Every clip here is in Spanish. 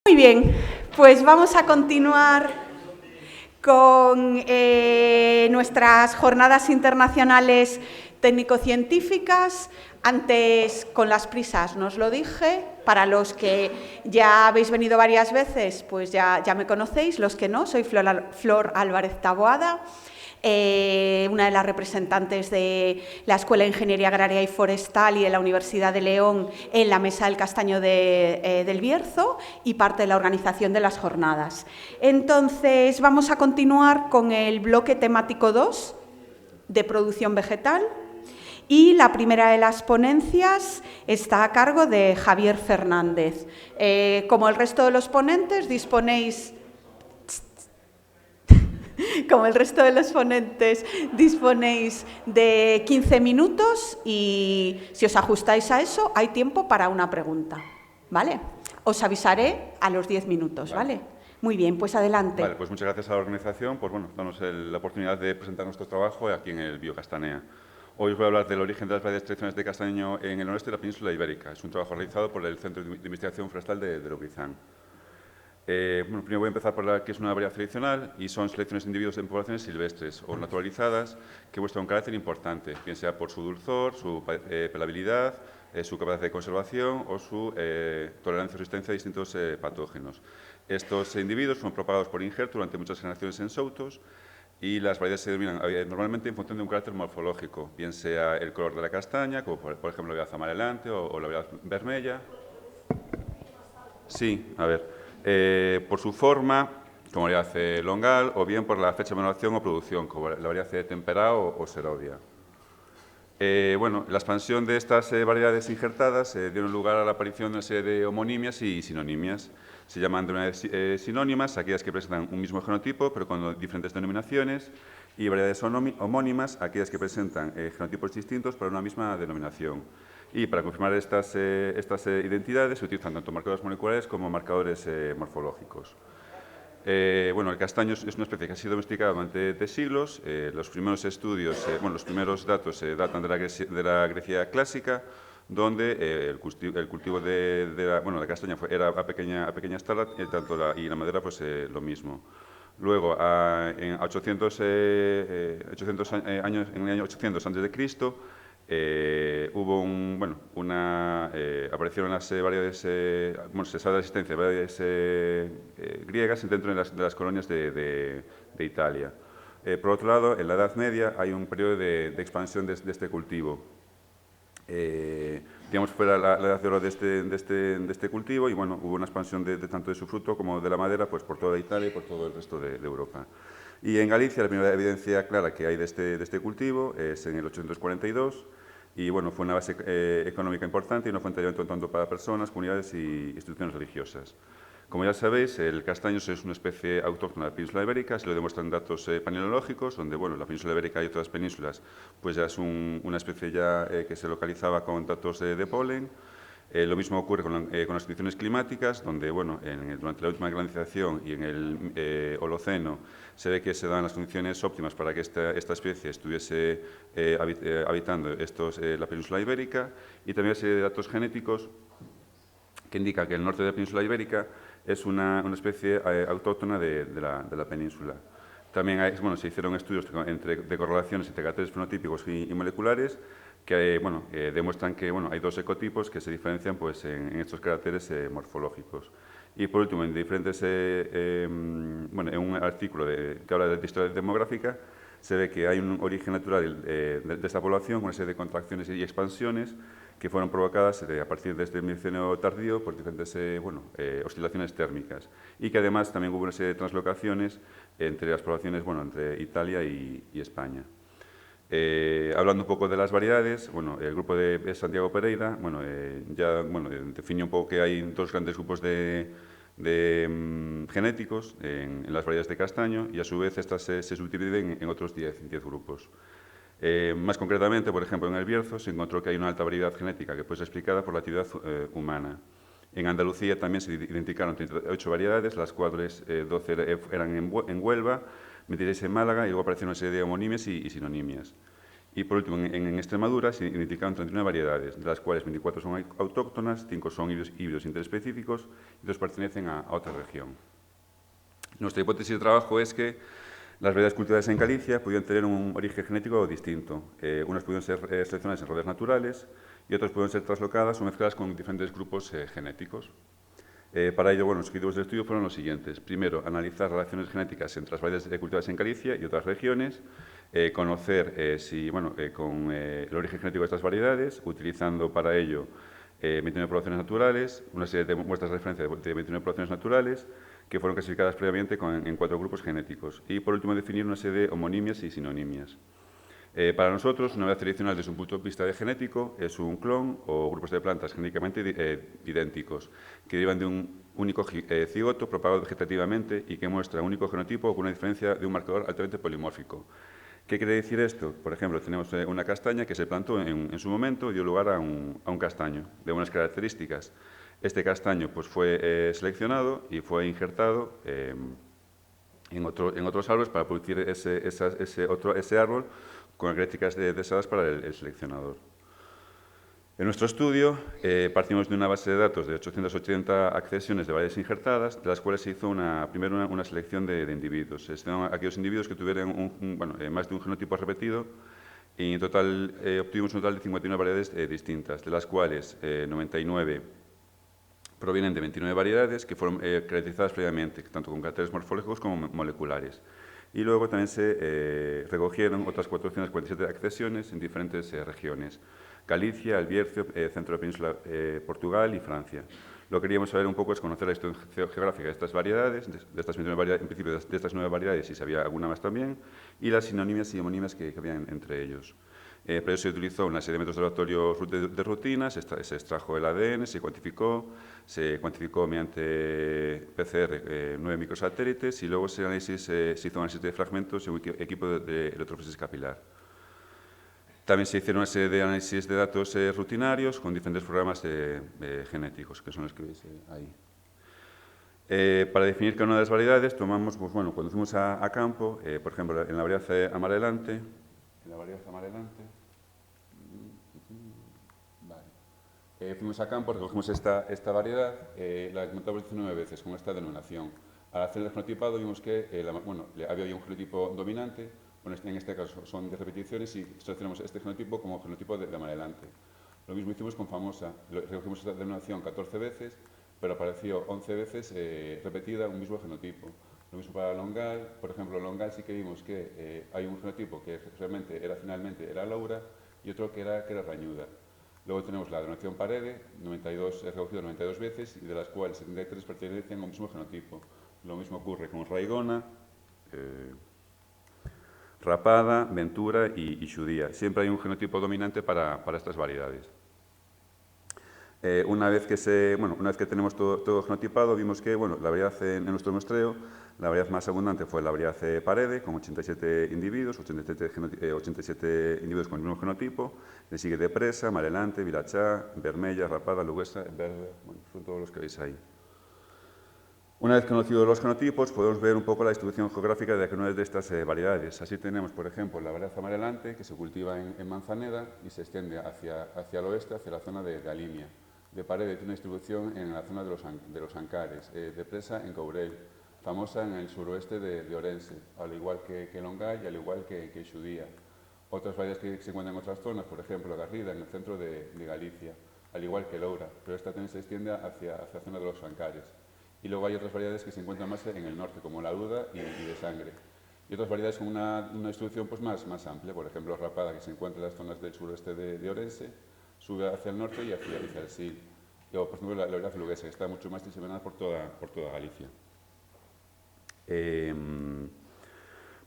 Muy bien, pues vamos a continuar con nuestras jornadas internacionales técnico-científicas. Antes, con las prisas, no os lo dije. Para los que ya habéis venido varias veces, pues ya me conocéis. Los que no, soy Flor Álvarez Taboada, una de las representantes de la Escuela de Ingeniería Agraria y Forestal y de la Universidad de León en la Mesa del Castaño del Bierzo y parte de la organización de las jornadas. Entonces, vamos a continuar con el bloque temático 2 de producción vegetal. Y la primera de las ponencias está a cargo de Javier Fernández. Como el resto de los ponentes, disponéis de 15 minutos y si os ajustáis a eso, hay tiempo para una pregunta, ¿vale? Os avisaré a los 10 minutos, ¿vale? Muy bien, pues adelante. Vale, pues muchas gracias a la organización por darnos la oportunidad de presentar nuestro trabajo aquí en el Biocastanea. Hoy os voy a hablar del origen de las variedades tradicionales de castaño en el noreste de la península ibérica. Es un trabajo realizado por el Centro de Investigación Forestal de Lubrizán. Primero voy a empezar por la que es una variedad tradicional y son selecciones de individuos en poblaciones silvestres o naturalizadas que muestran un carácter importante, bien sea por su dulzor, su pelabilidad, su capacidad de conservación o su tolerancia o resistencia a distintos patógenos. Estos individuos son propagados por injerto durante muchas generaciones en soutos y las variedades se denominan normalmente en función de un carácter morfológico, bien sea el color de la castaña, como por ejemplo la variedad amarelante o la variedad vermella. Sí, a ver, por su forma, como la variedad longal, o bien por la fecha de maduración o producción, como la variedad temperado o serodia. La expansión de estas variedades injertadas dieron lugar a la aparición de una serie de homonimias y sinonimias. Se llaman denominaciones sinónimas aquellas que presentan un mismo genotipo, pero con diferentes denominaciones, y variedades homónimas aquellas que presentan genotipos distintos para una misma denominación. Y para confirmar estas identidades se utilizan tanto marcadores moleculares como marcadores morfológicos. El castaño es una especie que ha sido domesticada durante siglos. Los primeros estudios, los primeros datos datan de la Grecia clásica, donde el cultivo de la castaña era a pequeña escala y la madera pues lo mismo. Luego, en el año 800 a.C., aparecieron las variedades, se sabe de la existencia de variedades griegas dentro de las colonias de Italia. Por otro lado, en la Edad Media hay un periodo de expansión de este cultivo. Digamos, fue la edad de oro de este cultivo y hubo una expansión tanto de su fruto como de la madera pues, por toda Italia y por todo el resto de Europa. Y en Galicia la primera evidencia clara que hay de este cultivo es en el 842 y fue una base económica importante y una fuente de alimento tanto para personas, comunidades y instituciones religiosas. Como ya sabéis, el castaño es una especie autóctona de la península ibérica, se lo demuestran datos palinológicos, donde la península ibérica y otras penínsulas pues ya es una especie ya que se localizaba con datos de polen. Lo mismo ocurre con las condiciones climáticas, donde durante la última glaciación y en el Holoceno se ve que se dan las condiciones óptimas para que esta especie estuviese habitando la península ibérica, y también hay serie de datos genéticos que indican que el norte de la península ibérica es una especie autóctona de la península. También se hicieron estudios de correlaciones entre caracteres fenotípicos y moleculares que demuestran que hay dos ecotipos que se diferencian pues, en estos caracteres morfológicos. Y por último, en un artículo que habla de historia demográfica, se ve que hay un origen natural de esta población, una serie de contracciones y expansiones que fueron provocadas a partir de este Mioceno tardío por diferentes oscilaciones térmicas, y que además también hubo una serie de translocaciones entre las poblaciones, entre Italia y España. Hablando un poco de las variedades, el grupo de Santiago Pereira definió un poco que hay dos grandes grupos genéticos en las variedades de castaño, y a su vez estas se subdividen en otros 10 grupos. Más concretamente, por ejemplo, en el Bierzo se encontró que hay una alta variedad genética que puede ser explicada por la actividad humana. En Andalucía también se identificaron 38 variedades, las cuales 12 eran en Huelva, 26 en Málaga, y luego aparecieron una serie de homonimias y sinonimias. Y por último, en Extremadura se identificaron 39 variedades, de las cuales 24 son autóctonas, 5 son híbridos interespecíficos y 2 pertenecen a otra región. Nuestra hipótesis de trabajo es que las variedades cultivadas en Galicia pudieron tener un origen genético distinto. Unas pudieron ser seleccionadas en rodeos naturales y otras pudieron ser traslocadas o mezcladas con diferentes grupos genéticos. Para ello, los objetivos del estudio fueron los siguientes. Primero, analizar relaciones genéticas entre las variedades cultivadas en Galicia y otras regiones, conocer con el origen genético de estas variedades, utilizando para ello 29 poblaciones naturales, una serie de muestras de referencia de 29 poblaciones naturales, que fueron clasificadas previamente en 4 grupos genéticos. Y, por último, definir una serie de homonimias y sinonimias. Para nosotros, una variedad tradicional desde un punto de vista de genético es un clon o grupos de plantas genéticamente idénticos que derivan de un único cigoto propagado vegetativamente y que muestra un único genotipo con una diferencia de un marcador altamente polimórfico. ¿Qué quiere decir esto? Por ejemplo, tenemos una castaña que se plantó en su momento y dio lugar a un castaño de unas características. Este castaño fue seleccionado y fue injertado en otros árboles para producir ese árbol con características deseadas para el seleccionador. En nuestro estudio partimos de una base de datos de 880 accesiones de variedades injertadas, de las cuales se hizo primero una selección de individuos. Se seleccionaron aquellos individuos que tuvieran más de un genotipo repetido y en total obtuvimos un total de 59 variedades distintas, de las cuales 99 provienen de 29 variedades que fueron caracterizadas previamente, tanto con caracteres morfológicos como moleculares. Y luego también se recogieron otras 447 accesiones en diferentes regiones: Galicia, El Bierzo, centro de la península, Portugal y Francia. Lo que queríamos saber un poco es conocer la historia geográfica de estas variedades, de estas 29 variedades, en principio de estas 9 variedades, y si había alguna más también, y las sinonimias y homonímias que había entre ellos. Para eso se utilizó una serie de métodos de laboratorio de rutina, se extrajo el ADN, se cuantificó mediante PCR 9 microsatélites y luego se hizo un análisis de fragmentos en un equipo de electroforesis capilar. También se hicieron una serie de análisis de datos rutinarios con diferentes programas genéticos, que son los que veis ahí. Para definir cada una de las variedades, tomamos, cuando fuimos a campo, por ejemplo, en la variedad amarelante, fuimos a campo, recogimos esta variedad, la aumentamos 19 veces con esta denominación. Al hacer el genotipado vimos que había un genotipo dominante, en este caso son 10 repeticiones y seleccionamos este genotipo como genotipo de amarelante. Lo mismo hicimos con famosa, recogimos esta denominación 14 veces, pero apareció 11 veces repetida un mismo genotipo. Lo mismo para longal, por ejemplo, longal sí que vimos que hay un genotipo que realmente finalmente era Laura y otro que era rañuda. Luego tenemos la denominación parede, 92 recogido 92 veces y de las cuales 73 pertenecen al mismo genotipo. Lo mismo ocurre con raigona, rapada, ventura y xudía. Siempre hay un genotipo dominante para estas variedades. Una vez que tenemos todo genotipado, vimos que la variedad en nuestro muestreo, la variedad más abundante fue la variedad parede, con 87 individuos, 87 individuos con el mismo genotipo. Le sigue de presa, amarelante, vilachá, vermella, rapada, luguesa, verde, son todos los que veis ahí. Una vez conocidos los genotipos, podemos ver un poco la distribución geográfica de cada una de estas variedades. Así tenemos, por ejemplo, la variedad amarelante, que se cultiva en Manzaneda y se extiende hacia el oeste, hacia la zona de Alimia. De parede tiene una distribución en la zona de los Ancares, de presa en Courel, famosa en el suroeste de Orense, al igual que Longai y al igual que Xudía. Otras variedades que se encuentran en otras zonas, por ejemplo, Garrida, en el centro de Galicia, al igual que Loura, pero esta también se extiende hacia la zona de los Ancares. Y luego hay otras variedades que se encuentran más en el norte, como la Aguda y de Sangre. Y otras variedades con una distribución más amplia, por ejemplo, rapada, que se encuentra en las zonas del suroeste de Orense, sube hacia el norte y hacia el Sil. Y luego, por ejemplo, la variedad luguesa, que está mucho más diseminada por toda Galicia.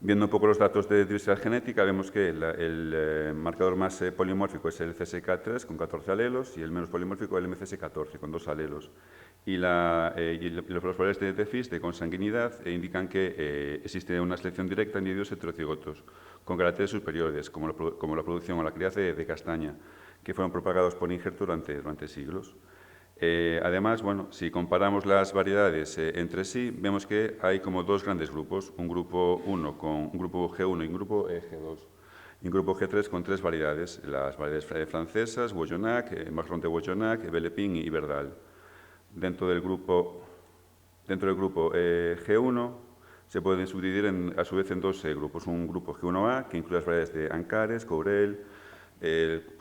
Viendo un poco los datos de diversidad genética, vemos que el marcador más polimórfico es el CSK3 con 14 alelos y el menos polimórfico el MCS14 con 2 alelos. Y los valores de FIS, de consanguinidad, indican que existe una selección directa en individuos heterocigotos con caracteres superiores, como la producción o la crianza de castaña, que fueron propagados por injerto durante siglos. Además, si comparamos las variedades entre sí, vemos que hay como dos grandes grupos, un grupo 1 con un grupo G1 y un grupo G2. Y un grupo G3 con 3 variedades, las variedades francesas, Wojonac, Marron de Wojonac, Bellepin y Verdal. Dentro del grupo G1 se pueden subdividir a su vez en 2 grupos. Un grupo G1A, que incluye las variedades de Ancares, Courel,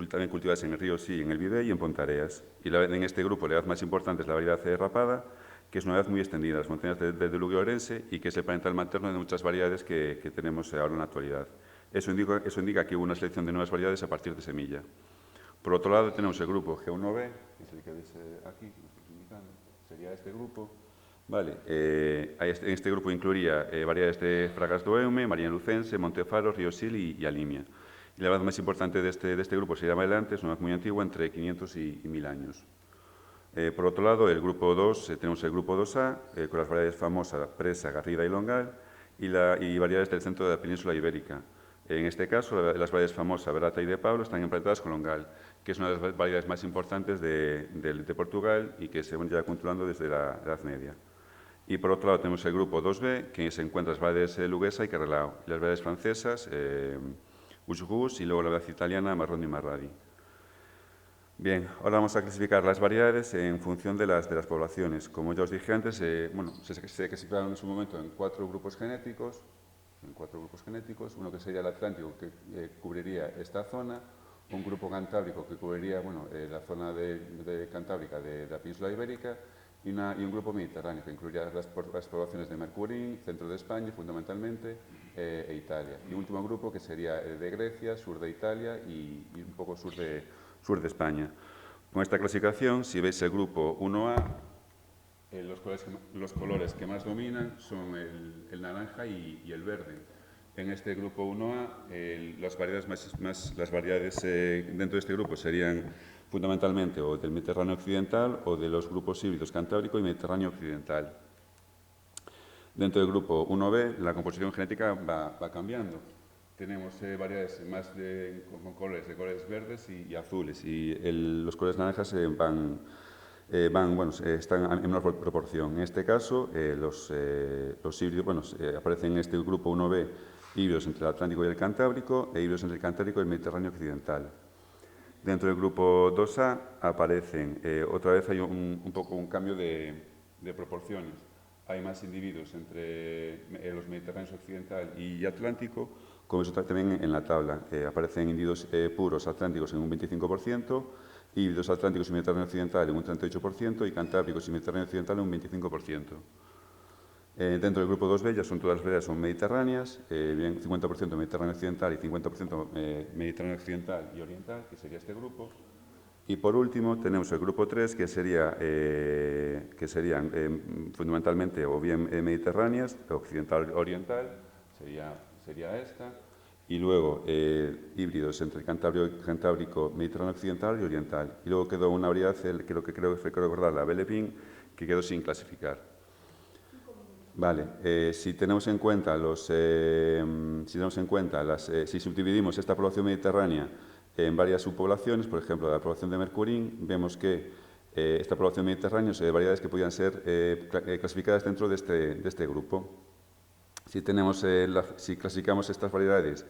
también cultivadas en el río Sí, en el Viver y en Pontareas. Y en este grupo la variedad más importante es la variedad rapada, que es una variedad muy extendida en las montañas del diluvio orense y que es el parental materno de muchas variedades que tenemos ahora en la actualidad. Eso indica que hubo una selección de nuevas variedades a partir de semilla. Por otro lado, tenemos el grupo G1B, que es el que veis aquí, sería este grupo. Vale, en este grupo incluiría variedades de Fragas do Eume, María Lucense, Montefaro, Río Sil y Alimia. Y la variedad más importante de este grupo sería Bailante, es una variedad muy antigua, entre 500 y 1000 años. Por otro lado, el grupo 2, tenemos el grupo 2A, con las variedades famosas Presa, Garrida y Longal, y variedades del centro de la península ibérica. En este caso, las variedades famosas Berata y de Pablo están emparentadas con Longal, que es una de las variedades más importantes de Portugal y que se lleva cultivando desde la Edad Media. Y por otro lado tenemos el grupo 2B, que se encuentra las variedades Luguesa y Carrelao, y las variedades francesas, Usgus, y luego la variedad italiana, Marroni y Marradi. Bien, ahora vamos a clasificar las variedades en función de las poblaciones. Como ya os dije antes, se clasificaron en su momento en 4 grupos genéticos, uno que sería el Atlántico, que cubriría esta zona, un grupo cantábrico que cubriría la zona cantábrica de la península ibérica, y un grupo mediterráneo que incluiría las poblaciones de Mercurín, centro de España fundamentalmente, e Italia. Y un último grupo que sería el de Grecia, sur de Italia y un poco sur de España. Con esta clasificación, si veis el grupo 1A, los colores que más dominan son el naranja y el verde. En este grupo 1A, las variedades dentro de este grupo serían fundamentalmente o del Mediterráneo occidental o de los grupos híbridos Cantábrico y Mediterráneo occidental. Dentro del grupo 1B, la composición genética va cambiando. Tenemos variedades más con colores verdes y azules, y los colores naranjas están en menor proporción. En este caso, los híbridos aparecen en este grupo 1B, híbridos entre el Atlántico y el Cantábrico, e híbridos entre el Cantábrico y el Mediterráneo occidental. Dentro del grupo 2A aparecen, otra vez hay un poco un cambio de proporciones. Hay más individuos entre los Mediterráneos occidental y Atlántico, como eso también en la tabla. Aparecen individuos puros atlánticos en un 25%, híbridos atlánticos y Mediterráneo occidental en un 38% y cantábricos y Mediterráneo occidental en un 25%. Dentro del grupo 2B ya todas las variedades son mediterráneas, bien 50% Mediterráneo occidental y 50% Mediterráneo occidental y oriental, que sería este grupo. Y por último tenemos el grupo 3, que serían fundamentalmente o bien mediterráneas, occidental-oriental, sería esta, y luego híbridos entre el cantábrico, Mediterráneo occidental y oriental. Y luego quedó una variedad, que lo que creo que fue recordar, la Bellepin, que quedó sin clasificar. Vale, si tenemos en cuenta si subdividimos esta población mediterránea en varias subpoblaciones, por ejemplo, la población de Mercurín, vemos que esta población mediterránea son variedades que podían ser clasificadas dentro de este grupo. Si clasificamos estas variedades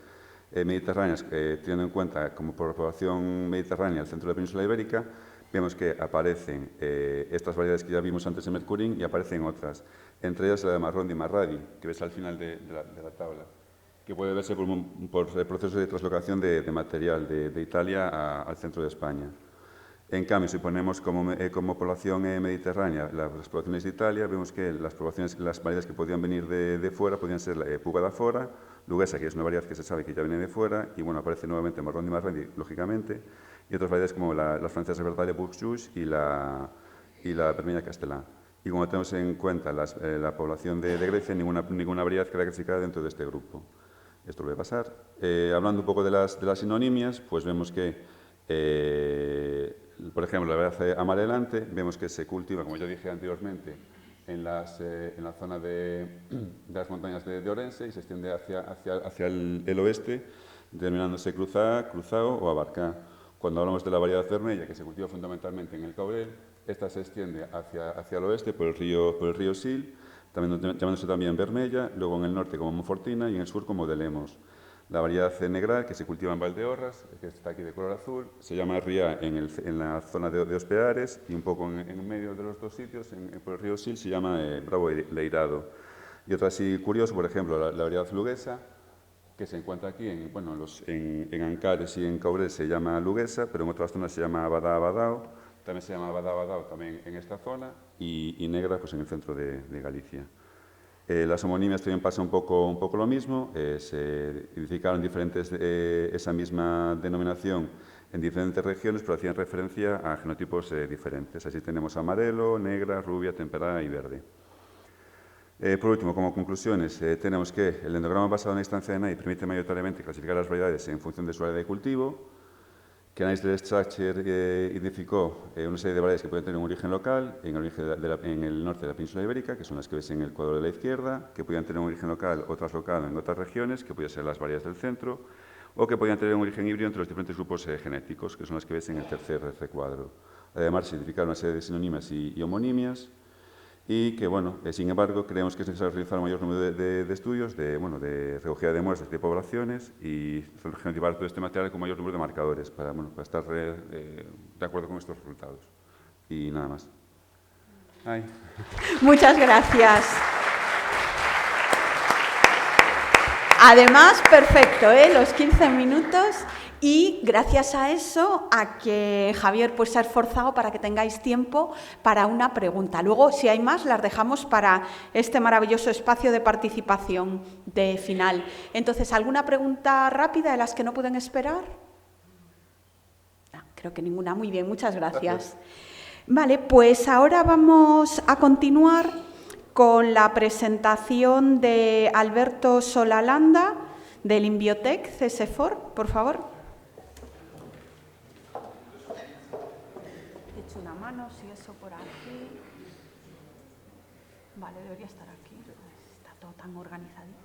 mediterráneas, teniendo en cuenta como población mediterránea el centro de la península ibérica, vemos que aparecen estas variedades que ya vimos antes en Mercurín y aparecen otras, entre ellas la de Marroni y Marradi, que ves al final de la tabla, que puede verse por el proceso de translocación de material de Italia al centro de España. En cambio, si ponemos como población mediterránea las poblaciones de Italia, vemos que las variedades que podían venir de fuera podían ser Puga da Fora, Luguesa, que es una variedad que se sabe que ya viene de fuera, y bueno, aparece nuevamente Marroni y Marradi, lógicamente, y otras variedades como las francesas Bertalia Bourgeois y la Vermeña Castellán. Y como tenemos en cuenta la población de Grecia, ninguna variedad queda clasificada dentro de este grupo. Esto lo voy a pasar. Hablando un poco de las sinonimias, pues vemos que, por ejemplo, la variedad amarelante, vemos que se cultiva, como ya dije anteriormente, en la zona de las montañas de Orense y se extiende hacia el oeste, denominándose Cruzao o Abarcá. Cuando hablamos de la variedad vermella, que se cultiva fundamentalmente en el Caurel, esta se extiende hacia el oeste por el río Sil, llamándose también Vermella, luego en el norte como Monfortina y en el sur como de Lemos. La variedad Negral, que se cultiva en Valdeorras, que está aquí de color azul, se llama Ría en la zona de Hospedares, y un poco en medio de los dos sitios, por el río Sil, se llama Bravo Leirado. Y otro así curioso, por ejemplo, la variedad Luguesa, que se encuentra aquí, en Ancares y en Caurel se llama Luguesa, pero en otras zonas se llama Abadá-Abadao, también se llama Abadá-Abadao también en esta zona, y Negra pues en el centro de Galicia. Las homonimias también pasa un poco lo mismo, se identificaron esa misma denominación en diferentes regiones, pero hacían referencia a genotipos diferentes. Así tenemos amarelo, negra, rubia, temperada y verde. Por último, como conclusiones, tenemos que el endograma basado en la instancia de NAI permite mayoritariamente clasificar las variedades en función de su área de cultivo, que Anístel Strascher identificó una serie de variedades que pueden tener un origen local en el norte de la península ibérica, que son las que ves en el cuadro de la izquierda, que podían tener un origen local o traslocado en otras regiones, que podían ser las variedades del centro, o que podían tener un origen híbrido entre los diferentes grupos genéticos, que son las que ves en el tercer recuadro. Además, se identificaron una serie de sinónimas y homonimias, y que, bueno, sin embargo, creemos que es necesario realizar un mayor número de estudios, de recogida de muestras de poblaciones y genotipar todo este material con mayor número de marcadores para estar de acuerdo con estos resultados. Y nada más. Ay. Muchas gracias. Además, perfecto, los 15 minutos. Y gracias a eso, a que Javier pues, se ha esforzado para que tengáis tiempo para una pregunta. Luego, si hay más, las dejamos para este maravilloso espacio de participación de final. Entonces, ¿alguna pregunta rápida de las que no pueden esperar? No, creo que ninguna. Muy bien, muchas gracias. Vale, pues ahora vamos a continuar con la presentación de Alberto Solalanda, del Inbiotec CSFOR, por favor. Una mano, si eso por aquí. Vale, debería estar aquí. Está todo tan organizadito.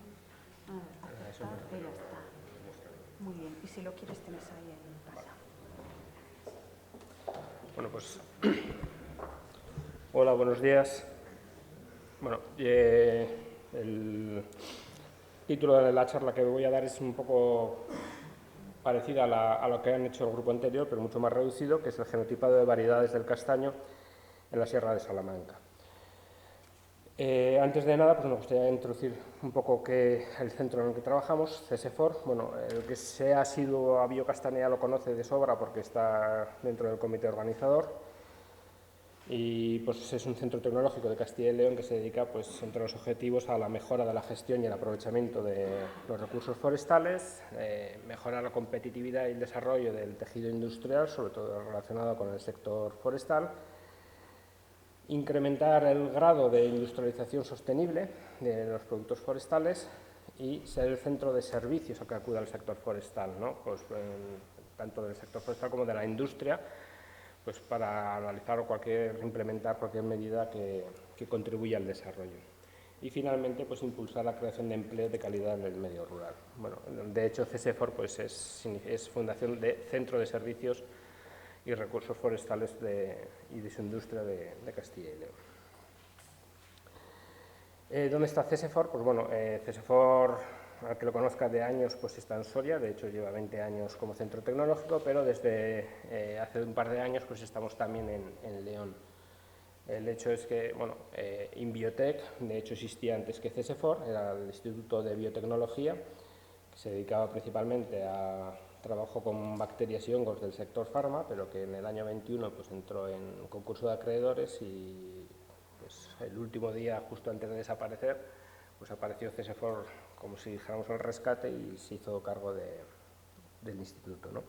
A ver, aceptar, que ya está. Muy bien. Y si lo quieres, tienes ahí el pasa. Bueno, pues. Hola, buenos días. Bueno, el título de la charla que voy a dar es un poco parecida a lo que han hecho el grupo anterior, pero mucho más reducido, que es el genotipado de variedades del castaño en la Sierra de Salamanca. Antes de nada, pues me gustaría introducir un poco el centro en el que trabajamos, CSFOR. Bueno, el que sea asiduo a biocastaña lo conoce de sobra porque está dentro del comité organizador. Y pues es un centro tecnológico de Castilla y León que se dedica, pues, entre los objetivos, a la mejora de la gestión y el aprovechamiento de los recursos forestales, mejorar la competitividad y el desarrollo del tejido industrial, sobre todo relacionado con el sector forestal, incrementar el grado de industrialización sostenible de los productos forestales y ser el centro de servicios al que acuda el sector forestal, ¿no? Pues, tanto del sector forestal como de la industria, pues para analizar o implementar cualquier medida que contribuya al desarrollo. Y finalmente, pues impulsar la creación de empleo de calidad en el medio rural. Bueno, de hecho, CSFOR pues, es fundación de Centro de Servicios y Recursos Forestales y de su industria de Castilla y León. ¿Dónde está CSFOR? Pues bueno, CSFOR, al que lo conozca de años, pues está en Soria, de hecho lleva 20 años como centro tecnológico, pero desde hace un par de años pues estamos también en León. El hecho es que, bueno, Inbiotec, de hecho existía antes que CSFOR, era el Instituto de Biotecnología, que se dedicaba principalmente a trabajo con bacterias y hongos del sector farma, pero que en el año 21 pues entró en concurso de acreedores y pues, el último día, justo antes de desaparecer, pues apareció CSFOR como si dijéramos el rescate y se hizo cargo del instituto, ¿no?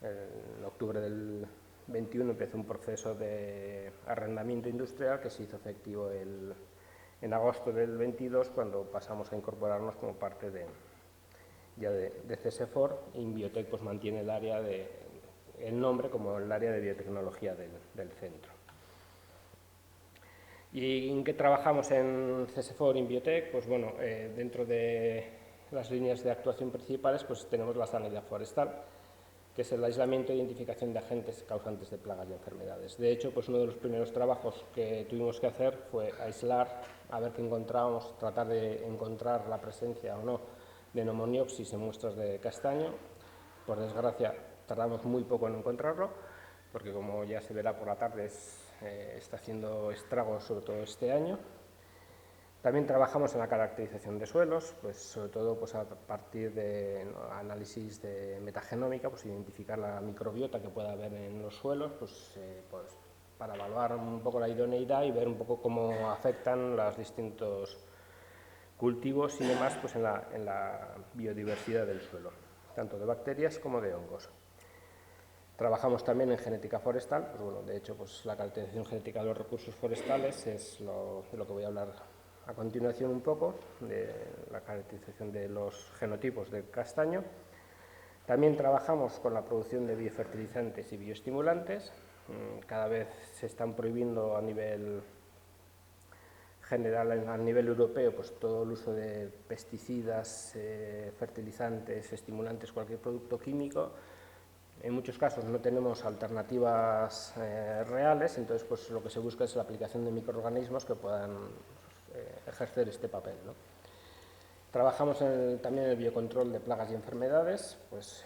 En octubre del 21 empezó un proceso de arrendamiento industrial que se hizo efectivo en agosto del 22, cuando pasamos a incorporarnos como parte de CSFOR. Inbiotec pues mantiene el nombre como el área de biotecnología del centro. ¿Y en qué trabajamos en CSFOR Inbiotec? Pues bueno, dentro de las líneas de actuación principales pues tenemos la sanidad forestal, que es el aislamiento e identificación de agentes causantes de plagas y enfermedades. De hecho, pues uno de los primeros trabajos que tuvimos que hacer fue aislar, a ver qué encontrábamos, tratar de encontrar la presencia o no Pneumoniopsis en muestras de castaño. Por desgracia, tardamos muy poco en encontrarlo, porque como ya se verá por la tarde, está haciendo estragos, sobre todo este año. También trabajamos en la caracterización de suelos, pues sobre todo pues a partir de análisis de metagenómica, pues identificar la microbiota que pueda haber en los suelos, pues para evaluar un poco la idoneidad y ver un poco cómo afectan los distintos cultivos y demás pues en la biodiversidad del suelo, tanto de bacterias como de hongos. Trabajamos también en genética forestal, pues bueno, de hecho pues la caracterización genética de los recursos forestales es de lo que voy a hablar a continuación un poco, de la caracterización de los genotipos del castaño. También trabajamos con la producción de biofertilizantes y bioestimulantes. Cada vez se están prohibiendo a nivel general, a nivel europeo, pues todo el uso de pesticidas, fertilizantes, estimulantes, cualquier producto químico. En muchos casos no tenemos alternativas reales, entonces pues lo que se busca es la aplicación de microorganismos que puedan ejercer este papel, ¿no? Trabajamos también en el biocontrol de plagas y enfermedades, pues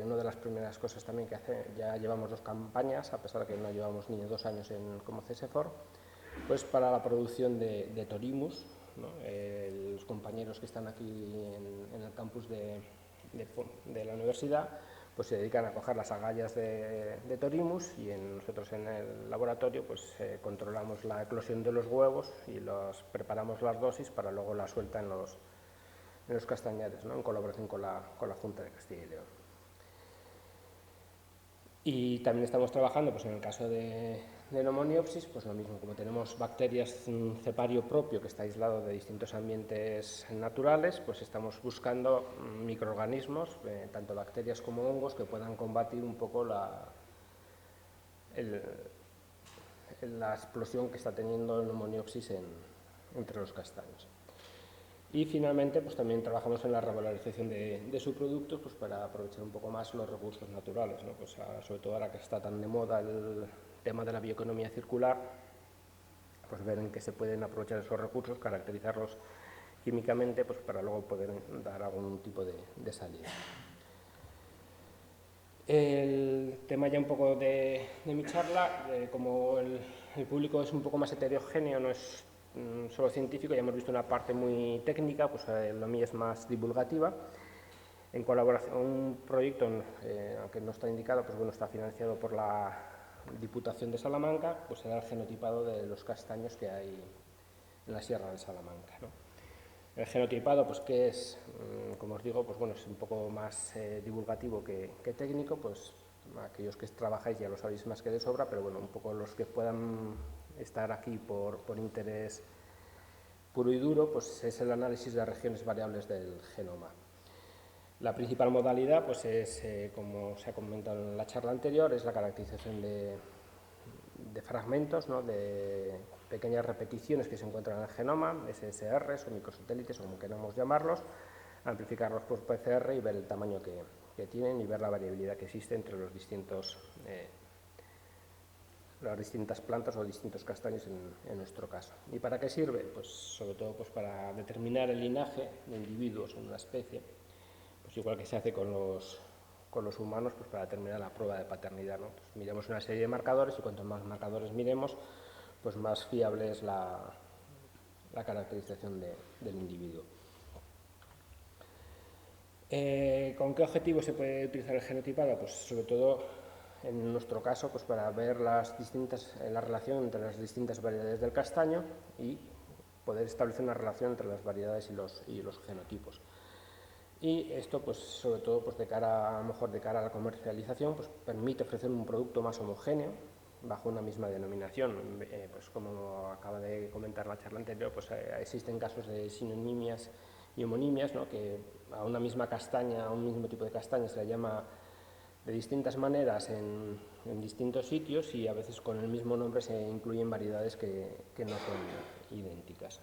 una de las primeras cosas también que ya llevamos 2 campañas, a pesar de que no llevamos ni 2 años como CSFOR, pues para la producción de Torimus, ¿no? Los compañeros que están aquí en el campus de la universidad pues se dedican a coger las agallas de Torimus y nosotros en el laboratorio pues controlamos la eclosión de los huevos y preparamos las dosis para luego la suelta en los castañares, ¿no? En colaboración con la Junta de Castilla y León. Y también estamos trabajando pues, en el caso de Pneumoniopsis, pues lo mismo, como tenemos bacterias, un cepario propio que está aislado de distintos ambientes naturales, pues estamos buscando microorganismos, tanto bacterias como hongos, que puedan combatir un poco la explosión que está teniendo el Pneumoniopsis entre los castaños. Y finalmente pues también trabajamos en la revalorización de subproductos pues para aprovechar un poco más los recursos naturales, ¿no? Pues sobre todo ahora que está tan de moda el tema de la bioeconomía circular, pues ver en qué se pueden aprovechar esos recursos, caracterizarlos químicamente pues para luego poder dar algún tipo de salida. El tema ya un poco de mi charla, como el público es un poco más heterogéneo, no es solo científico, ya hemos visto una parte muy técnica, pues lo mío es más divulgativa. En colaboración, un proyecto, aunque no está indicado, pues bueno, está financiado por la Diputación de Salamanca, pues será el genotipado de los castaños que hay en la Sierra de Salamanca, ¿no? El genotipado, pues que es, como os digo, pues bueno, es un poco más divulgativo que técnico, pues aquellos que trabajáis ya lo sabéis más que de sobra, pero bueno, un poco los que puedan estar aquí por interés puro y duro, pues es el análisis de regiones variables del genoma. La principal modalidad, pues es, como se ha comentado en la charla anterior, es la caracterización de fragmentos, ¿no? De pequeñas repeticiones que se encuentran en el genoma, SSRs o microsatélites, o como queramos llamarlos, amplificarlos por PCR y ver el tamaño que tienen y ver la variabilidad que existe entre las distintas plantas o distintos castaños en nuestro caso. ¿Y para qué sirve? Pues sobre todo pues para determinar el linaje de individuos en una especie, pues igual que se hace con los humanos, pues para determinar la prueba de paternidad, ¿no? Pues miremos una serie de marcadores y cuantos más marcadores miremos, pues más fiable es la caracterización del individuo. ¿Con qué objetivo se puede utilizar el genotipado? Pues sobre todo en nuestro caso pues para ver la relación entre las distintas variedades del castaño y poder establecer una relación entre las variedades y los genotipos. Y esto pues sobre todo pues a lo mejor de cara a la comercialización pues permite ofrecer un producto más homogéneo bajo una misma denominación. Pues como acaba de comentar la charla anterior, pues existen casos de sinonimias y homonimias, ¿no? Que a una misma castaña, a un mismo tipo de castaña se le llama de distintas maneras en distintos sitios y a veces con el mismo nombre se incluyen variedades que no son idénticas.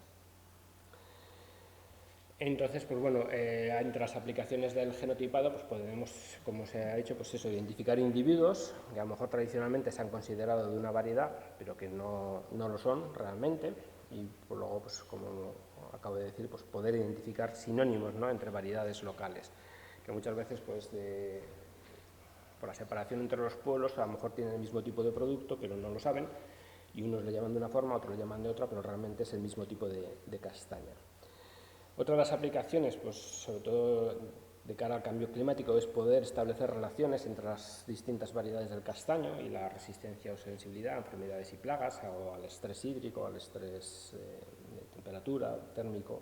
Entonces, pues bueno, entre las aplicaciones del genotipado, pues podemos, como se ha dicho, pues eso, identificar individuos que a lo mejor tradicionalmente se han considerado de una variedad, pero que no lo son realmente, y pues luego, pues como acabo de decir, pues poder identificar sinónimos, ¿no?, entre variedades locales, que muchas veces pues por la separación entre los pueblos a lo mejor tienen el mismo tipo de producto, pero no lo saben, y unos le llaman de una forma, otros le llaman de otra, pero realmente es el mismo tipo de castaña. Otra de las aplicaciones, pues sobre todo de cara al cambio climático, es poder establecer relaciones entre las distintas variedades del castaño y la resistencia o sensibilidad a enfermedades y plagas, o al estrés hídrico, al estrés de temperatura, térmico.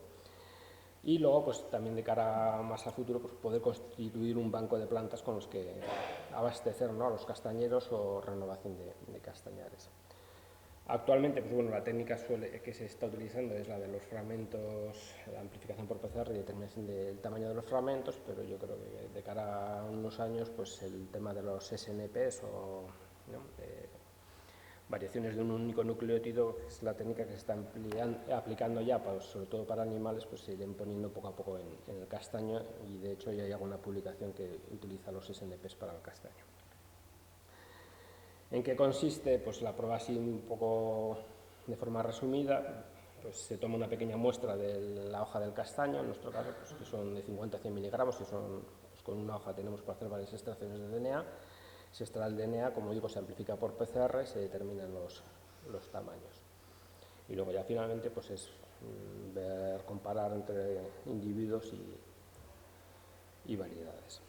Y luego, pues también de cara más a futuro, pues poder constituir un banco de plantas con los que abastecer, ¿no?, a los castañeros o renovación de castañares. Actualmente, pues bueno, la técnica que se está utilizando es la de los fragmentos, la amplificación por PCR y determinación del tamaño de los fragmentos, pero yo creo que de cara a unos años, pues el tema de los SNPs o, ¿no?, variaciones de un único nucleótido, que es la técnica que se está aplicando ya, sobre todo para animales, pues se irán poniendo poco a poco en el castaño, y de hecho ya hay alguna publicación que utiliza los SNPs para el castaño. ¿En qué consiste? Pues la prueba, así un poco de forma resumida, pues se toma una pequeña muestra de la hoja del castaño, en nuestro caso, pues que son de 50 a 100 miligramos, y pues con una hoja tenemos para hacer varias extracciones de DNA. Se extrae el DNA, como digo, se amplifica por PCR y se determinan los tamaños. Y luego ya finalmente pues es comparar entre individuos y variedades.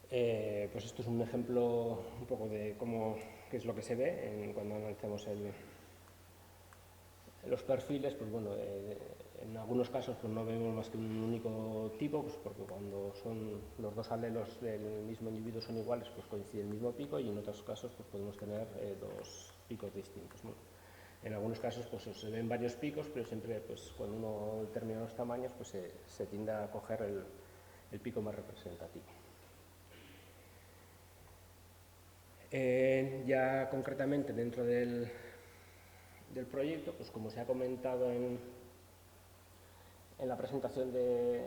Pues esto es un ejemplo un poco de qué es lo que se ve cuando analizamos los perfiles. Pues bueno, en algunos casos pues no vemos más que un único tipo, pues porque cuando son los dos alelos del mismo individuo son iguales, pues coincide el mismo pico, y en otros casos pues podemos tener dos picos distintos, ¿no? En algunos casos pues se ven varios picos, pero siempre pues cuando uno determina los tamaños pues se tiende a coger el pico más representativo. Ya concretamente dentro del proyecto, pues como se ha comentado en la presentación de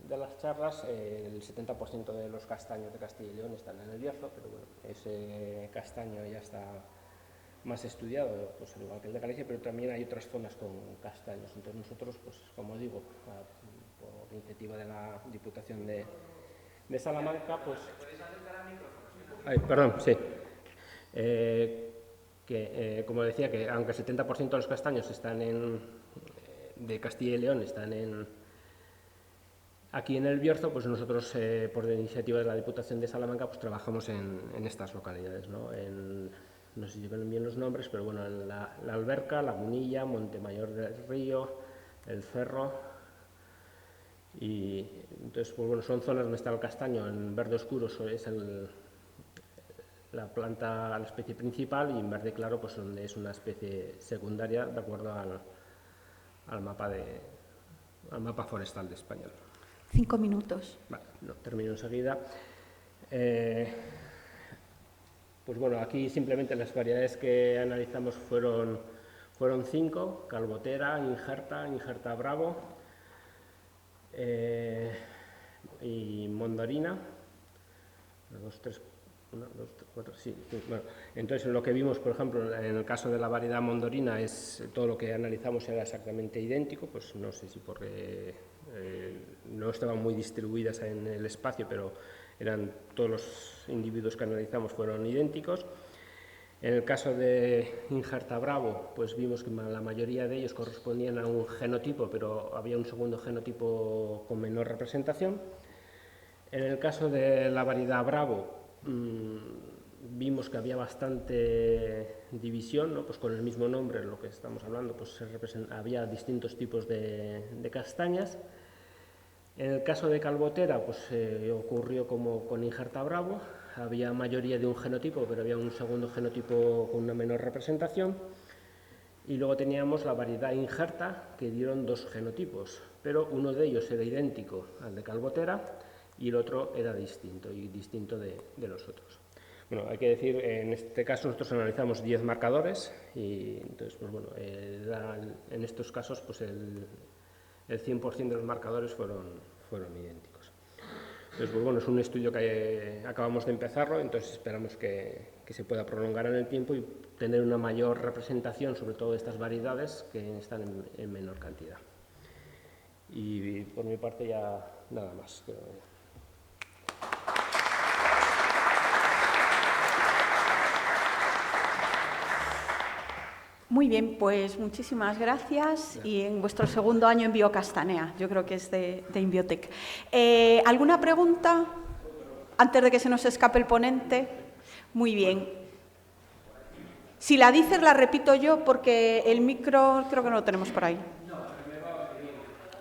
las charlas, el 70% de los castaños de Castilla y León están en el Bierzo, pero bueno, ese castaño ya está más estudiado, pues al igual que el de Galicia, pero también hay otras zonas con castaños. Entonces nosotros, pues como digo, por iniciativa de la Diputación de Salamanca, pues... perdón, sí. Como decía, que aunque el 70% de los castaños están de Castilla y León están aquí en el Bierzo, pues nosotros, por iniciativa de la Diputación de Salamanca, pues trabajamos en estas localidades, ¿no? No sé si ven bien los nombres, pero bueno, en la Alberca, Lagunilla, Montemayor del Río, El Cerro. Y entonces, pues bueno, son zonas donde está el castaño en verde oscuro, es la planta, la especie principal, y en verde claro pues donde es una especie secundaria de acuerdo al mapa forestal de España. 5 minutos. Vale, no, termino enseguida. Pues bueno, aquí simplemente las variedades que analizamos fueron 5: Calvotera, Injerta Bravo y Mondorina. 2, 3, 1, 2, 3, 4, sí. Bueno, entonces lo que vimos, por ejemplo, en el caso de la variedad Mondorina, es todo lo que analizamos era exactamente idéntico, pues no sé si porque no estaban muy distribuidas en el espacio, pero todos los individuos que analizamos fueron idénticos. En el caso de Injerta Bravo, pues vimos que la mayoría de ellos correspondían a un genotipo, pero había un segundo genotipo con menor representación. En el caso de la variedad Bravo, vimos que había bastante división, ¿no? Pues con el mismo nombre, lo que estamos hablando, pues había distintos tipos de castañas. En el caso de Calvotera, pues ocurrió como con Injerta Bravo, había mayoría de un genotipo, pero había un segundo genotipo con una menor representación. Y luego teníamos la variedad Injerta, que dieron 2 genotipos, pero uno de ellos era idéntico al de Calvotera y el otro era distinto de los otros. Bueno, hay que decir, en este caso nosotros analizamos 10 marcadores y entonces, pues bueno, en estos casos pues el 100% de los marcadores fueron idénticos. Entonces, pues, bueno, es un estudio que acabamos de empezarlo, entonces esperamos que se pueda prolongar en el tiempo y tener una mayor representación, sobre todo de estas variedades que están en menor cantidad. Y por mi parte ya nada más. Muy bien, pues muchísimas gracias y en vuestro segundo año en Biocastanea, yo creo que es de Inbiotec. ¿Alguna pregunta antes de que se nos escape el ponente? Muy bien. Si la dices la repito yo porque el micro creo que no lo tenemos por ahí.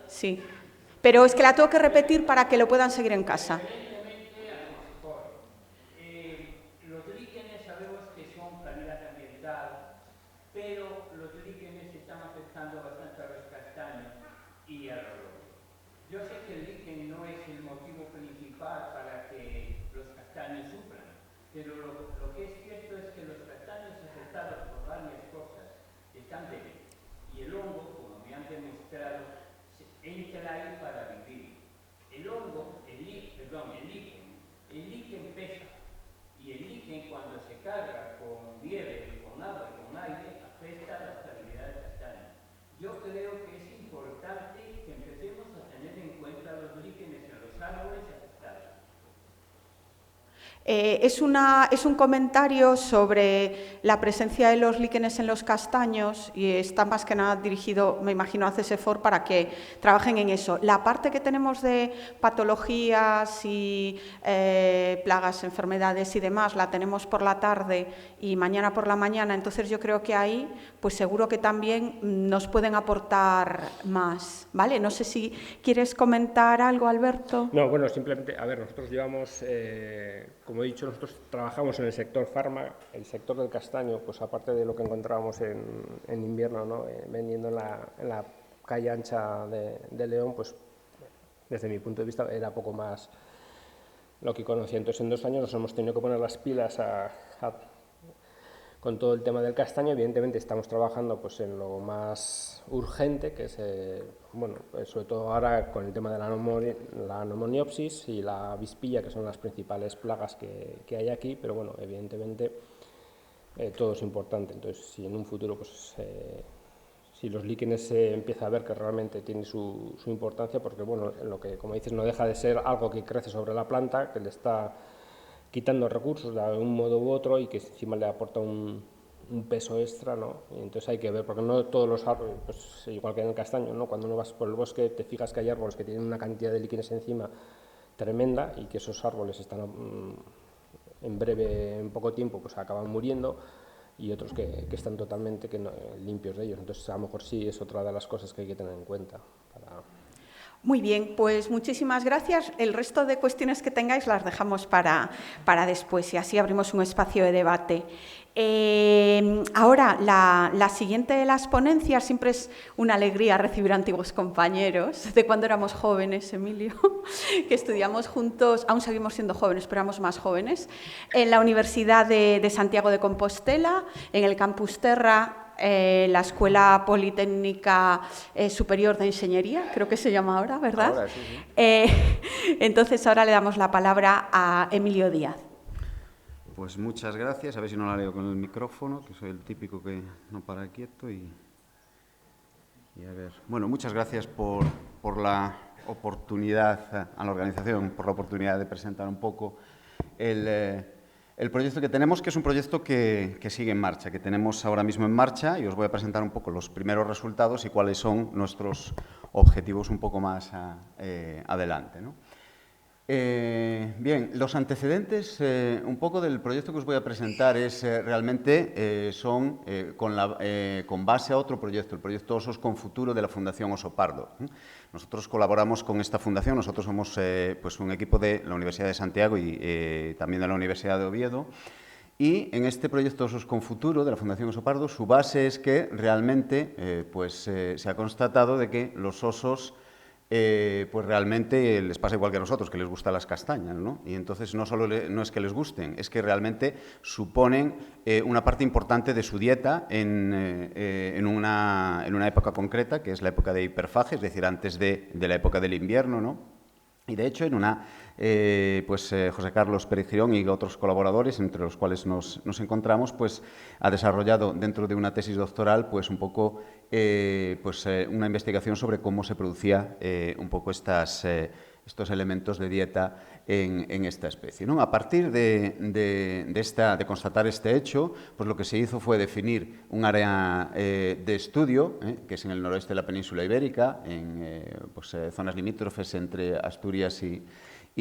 Sí, pero es que la tengo que repetir para que lo puedan seguir en casa. Los líquenes sabemos que son calidad ambiental, pero los líquenes están afectando bastante a los castaños y a los lobos. Yo sé que el líquen no es el motivo principal para que los castaños sufran, pero lo que es cierto es que los castaños afectados por varias cosas están débiles y el hongo, como me han demostrado, entra ahí para vivir. El hongo, el líquen pesa y el líquen cuando se carga con nieve, con agua y con aire afecta la estabilidad del castaño. Yo creo que es importante que empecemos a tener en cuenta los líquenes en los árboles afectados. Es un comentario sobre la presencia de los líquenes en los castaños y está más que nada dirigido, me imagino, a CSFOR para que trabajen en eso. La parte que tenemos de patologías y plagas, enfermedades y demás, la tenemos por la tarde y mañana por la mañana, entonces yo creo que ahí pues seguro que también nos pueden aportar más, ¿vale? No sé si quieres comentar algo, Alberto. No, bueno, simplemente, a ver, nosotros llevamos, como he dicho, nosotros trabajamos en el sector farma, el sector del castaño, pues aparte de lo que encontrábamos en invierno, ¿no? Vendiendo en la calle ancha de León, pues desde mi punto de vista era poco más lo que conocía. Entonces en 2 años nos hemos tenido que poner las pilas con todo el tema del castaño. Evidentemente estamos trabajando pues en lo más urgente, que es, bueno, pues sobre todo ahora con el tema de la pneumoniopsis y la avispilla, que son las principales plagas que hay aquí, pero bueno, evidentemente todo es importante. Entonces, si en un futuro, pues si los líquenes se empieza a ver que realmente tiene su importancia, porque bueno, lo que, como dices, no deja de ser algo que crece sobre la planta, que le está quitando recursos de un modo u otro y que encima le aporta un peso extra, ¿no? Y entonces hay que ver, porque no todos los árboles, pues igual que en el castaño, ¿no? Cuando uno vas por el bosque te fijas que hay árboles que tienen una cantidad de líquenes encima tremenda y que esos árboles están en poco tiempo pues acaban muriendo, y otros que están totalmente limpios de ellos. Entonces a lo mejor sí es otra de las cosas que hay que tener en cuenta para... Muy bien, pues muchísimas gracias. El resto de cuestiones que tengáis las dejamos para después y así abrimos un espacio de debate. Ahora, la siguiente de las ponencias, siempre es una alegría recibir a antiguos compañeros de cuando éramos jóvenes, Emilio, que estudiamos juntos, aún seguimos siendo jóvenes, pero éramos más jóvenes, en la Universidad de Santiago de Compostela, en el Campus Terra, la Escuela Politécnica Superior de Ingeniería, creo que se llama ahora, ¿verdad? Ahora, sí, sí. Entonces, ahora le damos la palabra a Emilio Díaz. Pues muchas gracias. A ver si no la leo con el micrófono, que soy el típico que no para quieto. Y a ver. Bueno, muchas gracias por la oportunidad, a la organización, por la oportunidad de presentar un poco el proyecto que tenemos, que es un proyecto que sigue en marcha, que tenemos ahora mismo en marcha, y os voy a presentar un poco los primeros resultados y cuáles son nuestros objetivos un poco más adelante, ¿no? Bien, los antecedentes un poco del proyecto que os voy a presentar es realmente son con base a otro proyecto, el proyecto Osos con Futuro de la Fundación Oso Pardo. Nosotros colaboramos con esta fundación, nosotros somos pues un equipo de la Universidad de Santiago y también de la Universidad de Oviedo, y en este proyecto Osos con Futuro de la Fundación Oso Pardo, su base es que realmente se ha constatado de que los osos pues realmente les pasa igual que a nosotros, que les gustan las castañas, ¿no? Y entonces no solo no es que les gusten, es que realmente suponen una parte importante de su dieta en una época concreta, que es la época de hiperfagia, es decir, antes de la época del invierno, ¿no? Y de hecho, en una, José Carlos Pérez Girón y otros colaboradores, entre los cuales nos encontramos, pues ha desarrollado dentro de una tesis doctoral pues un poco una investigación sobre cómo se producía un poco estos elementos de dieta en esta especie, ¿no? A partir de constatar este hecho, pues lo que se hizo fue definir un área de estudio, que es en el noroeste de la península ibérica, en zonas limítrofes entre Asturias y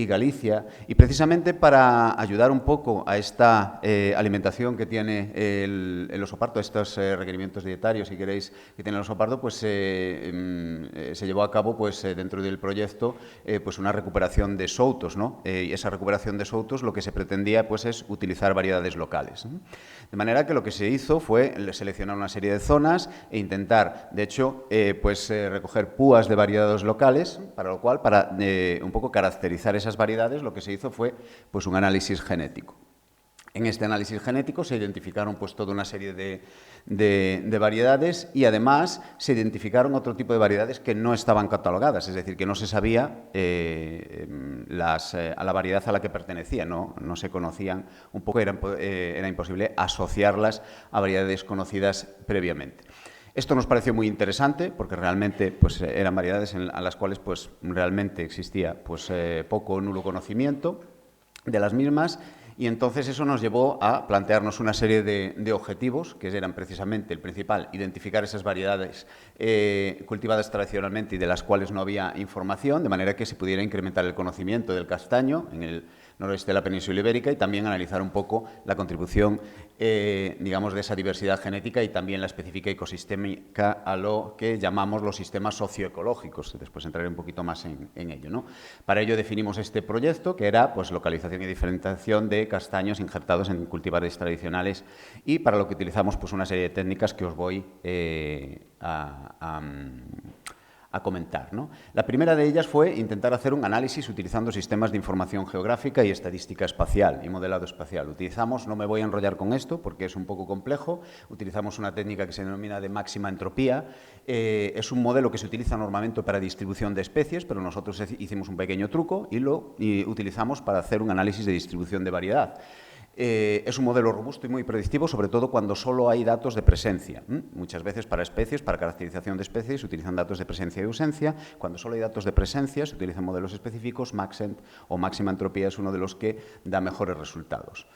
Galicia, y precisamente para ayudar un poco a esta alimentación que tiene el oso pardo, estos requerimientos dietarios, si queréis, que tiene el oso pardo, pues se llevó a cabo dentro del proyecto una recuperación de soutos, ¿no? Y esa recuperación de soutos lo que se pretendía es utilizar variedades locales, ¿no? De manera que lo que se hizo fue seleccionar una serie de zonas e intentar, de hecho, recoger púas de variedades locales, para lo cual, para un poco caracterizar esas variedades, lo que se hizo fue un análisis genético. En este análisis genético se identificaron toda una serie de variedades y además se identificaron otro tipo de variedades que no estaban catalogadas, es decir, que no se sabía a la variedad a la que pertenecían, no se conocían, un poco era imposible asociarlas a variedades conocidas previamente. Esto nos pareció muy interesante porque realmente eran variedades a las cuales realmente existía poco o nulo conocimiento de las mismas, y entonces eso nos llevó a plantearnos una serie de objetivos, que eran precisamente el principal, identificar esas variedades cultivadas tradicionalmente y de las cuales no había información, de manera que se pudiera incrementar el conocimiento del castaño en el noroeste de la península ibérica, y también analizar un poco la contribución, digamos, de esa diversidad genética y también la específica ecosistémica a lo que llamamos los sistemas socioecológicos. Después entraré un poquito más en ello, ¿no? Para ello definimos este proyecto, que era localización y diferenciación de castaños injertados en cultivares tradicionales, y para lo que utilizamos una serie de técnicas que os voy a comentar, ¿no? La primera de ellas fue intentar hacer un análisis utilizando sistemas de información geográfica y estadística espacial y modelado espacial. Utilizamos, no me voy a enrollar con esto porque es un poco complejo, utilizamos una técnica que se denomina de máxima entropía. Es un modelo que se utiliza normalmente para distribución de especies, pero nosotros hicimos un pequeño truco y lo utilizamos para hacer un análisis de distribución de variedad. Es un modelo robusto y muy predictivo, sobre todo cuando solo hay datos de presencia. Muchas veces para especies, para caracterización de especies, se utilizan datos de presencia y ausencia. Cuando solo hay datos de presencia, se utilizan modelos específicos. Maxent o máxima entropía es uno de los que da mejores resultados.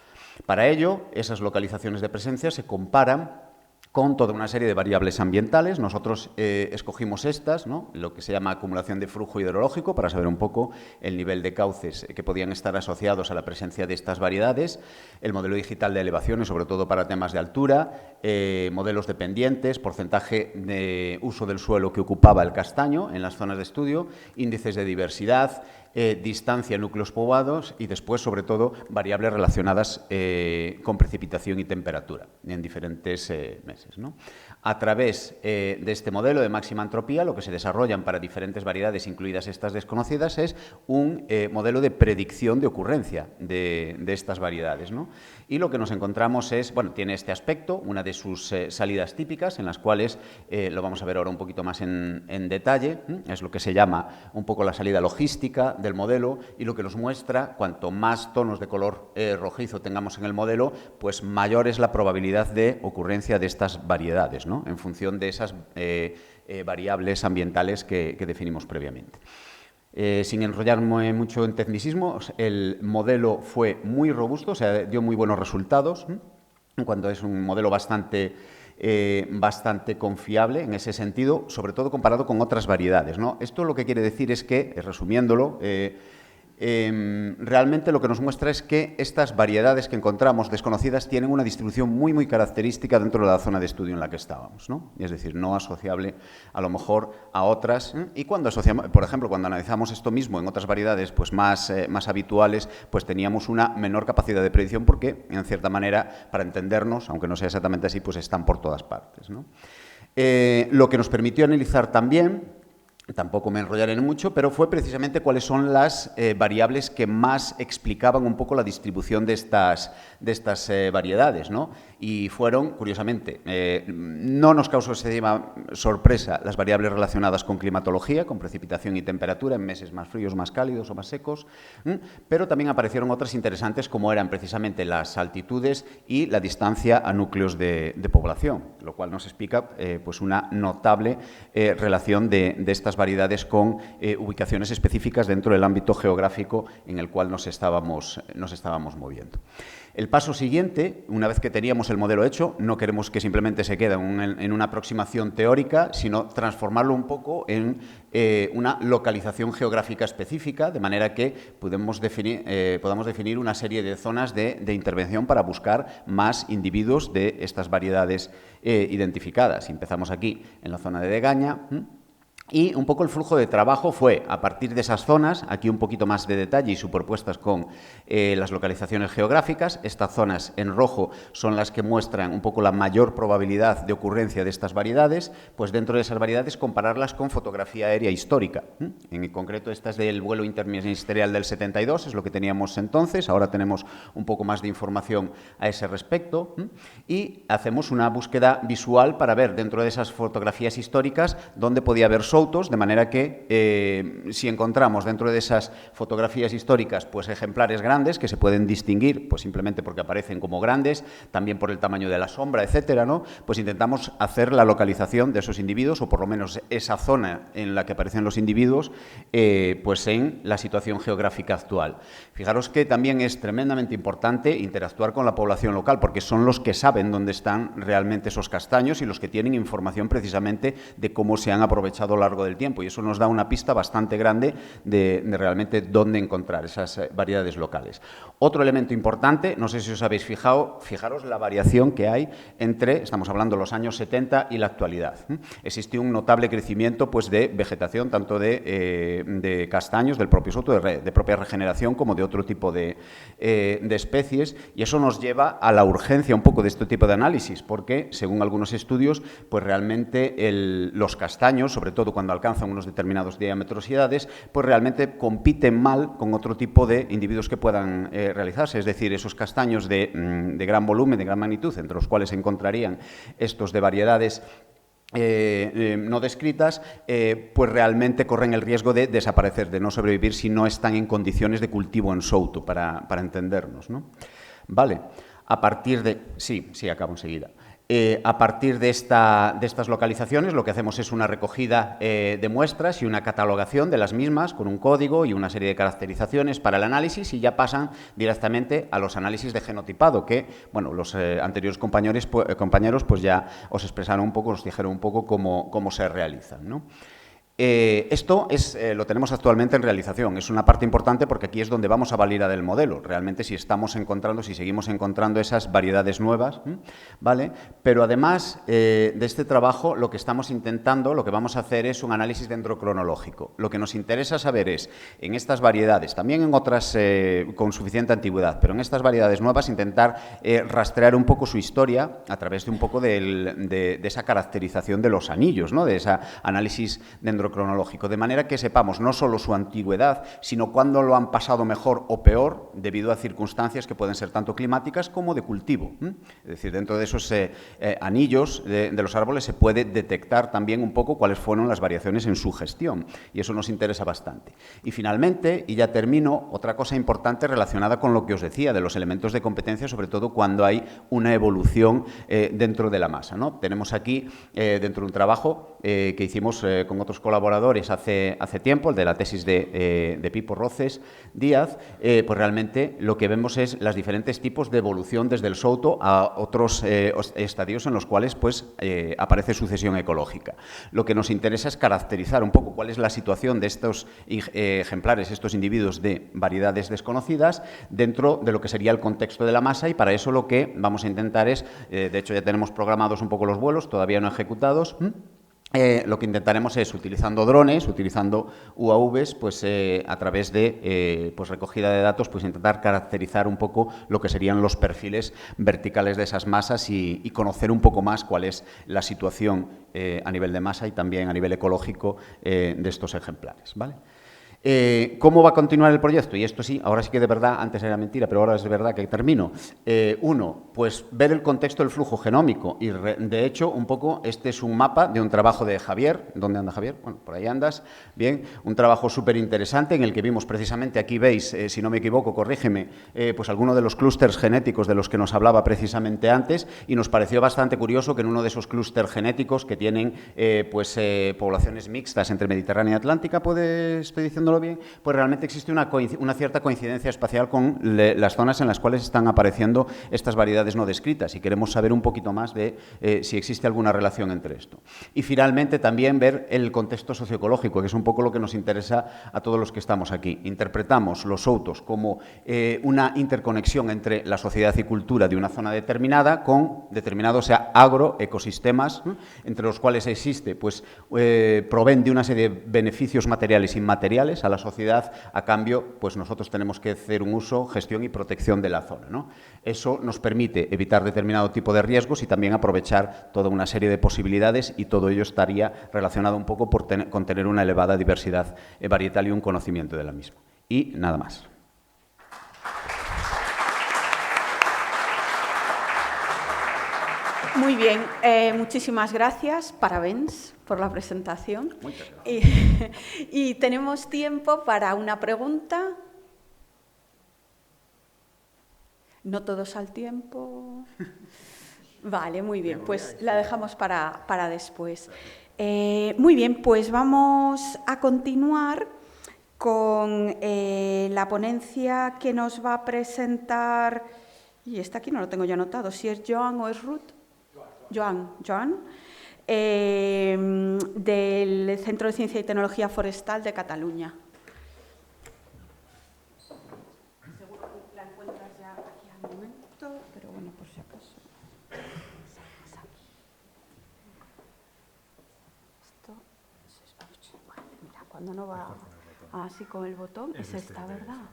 Para ello, esas localizaciones de presencia se comparan con toda una serie de variables ambientales. Nosotros escogimos estas, ¿no? Lo que se llama acumulación de flujo hidrológico, para saber un poco el nivel de cauces que podían estar asociados a la presencia de estas variedades, el modelo digital de elevaciones, sobre todo para temas de altura, modelos dependientes, porcentaje de uso del suelo que ocupaba el castaño en las zonas de estudio, índices de diversidad, distancia a núcleos poblados y después, sobre todo, variables relacionadas con precipitación y temperatura en diferentes meses, ¿no? A través de este modelo de máxima entropía, lo que se desarrollan para diferentes variedades, incluidas estas desconocidas, es un modelo de predicción de ocurrencia de estas variedades, ¿no? Y lo que nos encontramos es, bueno, tiene este aspecto, una de sus salidas típicas, en las cuales, lo vamos a ver ahora un poquito más en detalle, es lo que se llama un poco la salida logística del modelo, y lo que nos muestra, cuanto más tonos de color rojizo tengamos en el modelo, pues mayor es la probabilidad de ocurrencia de estas variedades, ¿no? En función de esas variables ambientales que definimos previamente. Sin enrollarme mucho en tecnicismos, el modelo fue muy robusto, o sea, dio muy buenos resultados, en cuanto es un modelo bastante confiable en ese sentido, sobre todo comparado con otras variedades, ¿no? Esto lo que quiere decir es que, resumiéndolo, realmente lo que nos muestra es que estas variedades que encontramos desconocidas tienen una distribución muy, muy característica dentro de la zona de estudio en la que estábamos, ¿no? Es decir, no asociable a lo mejor a otras. Y cuando asociamos, por ejemplo, cuando analizamos esto mismo en otras variedades pues más habituales, pues teníamos una menor capacidad de predicción porque, en cierta manera, para entendernos, aunque no sea exactamente así, pues están por todas partes, ¿no? Lo que nos permitió analizar también Tampoco me enrollaré mucho, pero fue precisamente cuáles son las variables que más explicaban un poco la distribución de estas variedades, ¿no? Y fueron, curiosamente, no nos causó excesiva sorpresa las variables relacionadas con climatología, con precipitación y temperatura en meses más fríos, más cálidos o más secos, pero también aparecieron otras interesantes como eran precisamente las altitudes y la distancia a núcleos de población, lo cual nos explica pues una notable relación de estas variedades con ubicaciones específicas dentro del ámbito geográfico en el cual nos estábamos moviendo. El paso siguiente, una vez que teníamos el modelo hecho, no queremos que simplemente se quede en una aproximación teórica, sino transformarlo un poco en una localización geográfica específica, de manera que podamos definir una serie de zonas de intervención para buscar más individuos de estas variedades identificadas. Empezamos aquí, en la zona de Degaña. Y un poco el flujo de trabajo fue, a partir de esas zonas, aquí un poquito más de detalle y superpuestas con las localizaciones geográficas. Estas zonas en rojo son las que muestran un poco la mayor probabilidad de ocurrencia de estas variedades, pues dentro de esas variedades compararlas con fotografía aérea histórica. En concreto, esta es del vuelo interministerial del 72, es lo que teníamos entonces, ahora tenemos un poco más de información a ese respecto, y hacemos una búsqueda visual para ver dentro de esas fotografías históricas dónde podía haber soutos, de manera que si encontramos dentro de esas fotografías históricas pues ejemplares grandes que se pueden distinguir pues simplemente porque aparecen como grandes, también por el tamaño de la sombra, etcétera, ¿no? Pues intentamos hacer la localización de esos individuos, o por lo menos esa zona en la que aparecen los individuos, pues en la situación geográfica actual. Fijaros que también es tremendamente importante interactuar con la población local, porque son los que saben dónde están realmente esos castaños y los que tienen información precisamente de cómo se han aprovechado a lo largo del tiempo, y eso nos da una pista bastante grande de realmente dónde encontrar esas variedades locales. Otro elemento importante, no sé si os habéis fijado, fijaros la variación que hay entre, estamos hablando de los años 70 y la actualidad. Existe un notable crecimiento pues, de vegetación, tanto de castaños, del propio soto, de propia regeneración, como de otro tipo de especies, y eso nos lleva a la urgencia un poco de este tipo de análisis, porque, según algunos estudios, pues realmente los castaños, sobre todo cuando alcanzan unos determinados diámetros y edades, pues realmente compiten mal con otro tipo de individuos que puedan realizarse, es decir, esos castaños de gran volumen, de gran magnitud, entre los cuales se encontrarían estos de variedades no descritas, pues realmente corren el riesgo de desaparecer, de no sobrevivir si no están en condiciones de cultivo en souto, para entendernos, ¿no? Vale, a partir de... Sí, acabo enseguida. A partir de estas localizaciones, lo que hacemos es una recogida de muestras y una catalogación de las mismas con un código y una serie de caracterizaciones para el análisis, y ya pasan directamente a los análisis de genotipado que, bueno, los anteriores compañeros pues ya os expresaron un poco, os dijeron un poco cómo se realizan, ¿no? Esto lo tenemos actualmente en realización. Es una parte importante porque aquí es donde vamos a validar el modelo. Realmente si seguimos encontrando esas variedades nuevas, ¿vale? Pero además de este trabajo, lo que estamos intentando, lo que vamos a hacer es un análisis dendrocronológico. Lo que nos interesa saber es, en estas variedades, también en otras con suficiente antigüedad, pero en estas variedades nuevas, intentar rastrear un poco su historia a través de un poco de esa caracterización de los anillos, ¿no? De ese análisis dendrocronológico, de manera que sepamos no solo su antigüedad, sino cuándo lo han pasado mejor o peor debido a circunstancias que pueden ser tanto climáticas como de cultivo. Es decir, dentro de esos anillos de los árboles se puede detectar también un poco cuáles fueron las variaciones en su gestión, y eso nos interesa bastante. Y finalmente, y ya termino, otra cosa importante relacionada con lo que os decía de los elementos de competencia, sobre todo cuando hay una evolución dentro de la masa, ¿no? Tenemos aquí, dentro de un trabajo que hicimos con otros colaboradores hace tiempo, el de la tesis de Pipo Roces Díaz, pues realmente lo que vemos es los diferentes tipos de evolución desde el souto a otros estadios en los cuales pues, aparece sucesión ecológica. Lo que nos interesa es caracterizar un poco cuál es la situación de estos ejemplares, estos individuos de variedades desconocidas dentro de lo que sería el contexto de la masa, y para eso lo que vamos a intentar es, de hecho ya tenemos programados un poco los vuelos, todavía no ejecutados, lo que intentaremos es, utilizando drones, utilizando UAVs, pues a través de pues recogida de datos, pues intentar caracterizar un poco lo que serían los perfiles verticales de esas masas y conocer un poco más cuál es la situación a nivel de masa y también a nivel ecológico de estos ejemplares, ¿vale? ¿Cómo va a continuar el proyecto? Y esto sí, ahora sí que de verdad, antes era mentira, pero ahora es de verdad que termino. Uno, pues ver el contexto del flujo genómico y, de hecho, un poco, este es un mapa de un trabajo de Javier. ¿Dónde anda Javier? Bueno, por ahí andas. Bien, un trabajo súper interesante en el que vimos precisamente, aquí veis, si no me equivoco, corrígeme, pues alguno de los clústeres genéticos de los que nos hablaba precisamente antes, y nos pareció bastante curioso que en uno de esos clústeres genéticos que tienen pues poblaciones mixtas entre Mediterránea y Atlántica, estoy diciendo bien, pues realmente existe una cierta coincidencia espacial con las zonas en las cuales están apareciendo estas variedades no descritas, y queremos saber un poquito más de si existe alguna relación entre esto. Y finalmente también ver el contexto socioecológico, que es un poco lo que nos interesa a todos los que estamos aquí. Interpretamos los outos como una interconexión entre la sociedad y cultura de una zona determinada con determinados agroecosistemas, entre los cuales existe, pues proveen de una serie de beneficios materiales e inmateriales a la sociedad. A cambio, pues nosotros tenemos que hacer un uso, gestión y protección de la zona, ¿no? Eso nos permite evitar determinado tipo de riesgos y también aprovechar toda una serie de posibilidades, y todo ello estaría relacionado un poco con tener una elevada diversidad varietal y un conocimiento de la misma. Y nada más. Muy bien, muchísimas gracias, parabéns por la presentación. Muchas gracias. Y tenemos tiempo para una pregunta. No todos al tiempo. Vale, muy bien, pues la dejamos para después. Muy bien, pues vamos a continuar con la ponencia que nos va a presentar, y esta aquí no lo tengo yo anotado, si es Joan o es Ruth. Joan, del Centro de Ciencia y Tecnología Forestal de Cataluña. Seguro que la encuentras ya aquí al momento, pero bueno, por si acaso. Seguimos aquí. Esto bueno, mira, cuando no va así con el botón, es esta, ¿verdad?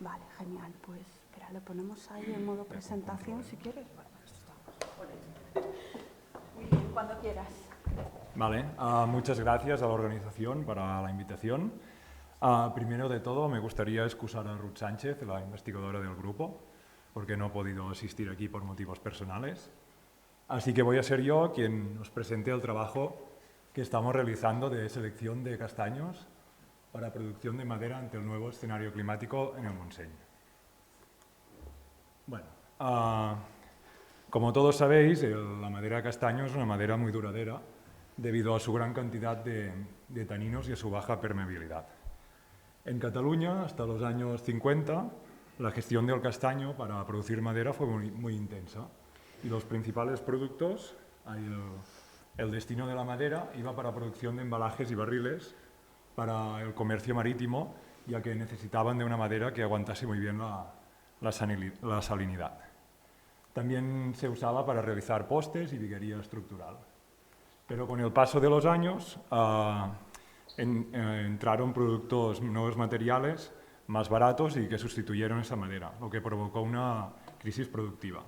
Vale, genial, pues espera, le ponemos ahí en modo presentación si quieres. Muy bien, cuando quieras. Vale, muchas gracias a la organización para la invitación. Primero de todo, me gustaría excusar a Ruth Sánchez, la investigadora del grupo, porque no ha podido asistir aquí por motivos personales. Así que voy a ser yo quien os presente el trabajo que estamos realizando de selección de castaños para producción de madera ante el nuevo escenario climático en el Montseny. Bueno, como todos sabéis, la madera de castaño es una madera muy duradera debido a su gran cantidad de taninos y a su baja permeabilidad. En Cataluña, hasta los años 50, la gestión del castaño para producir madera fue muy intensa, y los principales productos, el destino de la madera iba para producción de embalajes y barriles para el comercio marítimo, ya que necesitaban de una madera que aguantase muy bien la salinidad. También se usaba para realizar postes y viguería estructural. Pero con el paso de los años entraron nuevos materiales más baratos y que sustituyeron esa madera, lo que provocó una crisis productiva,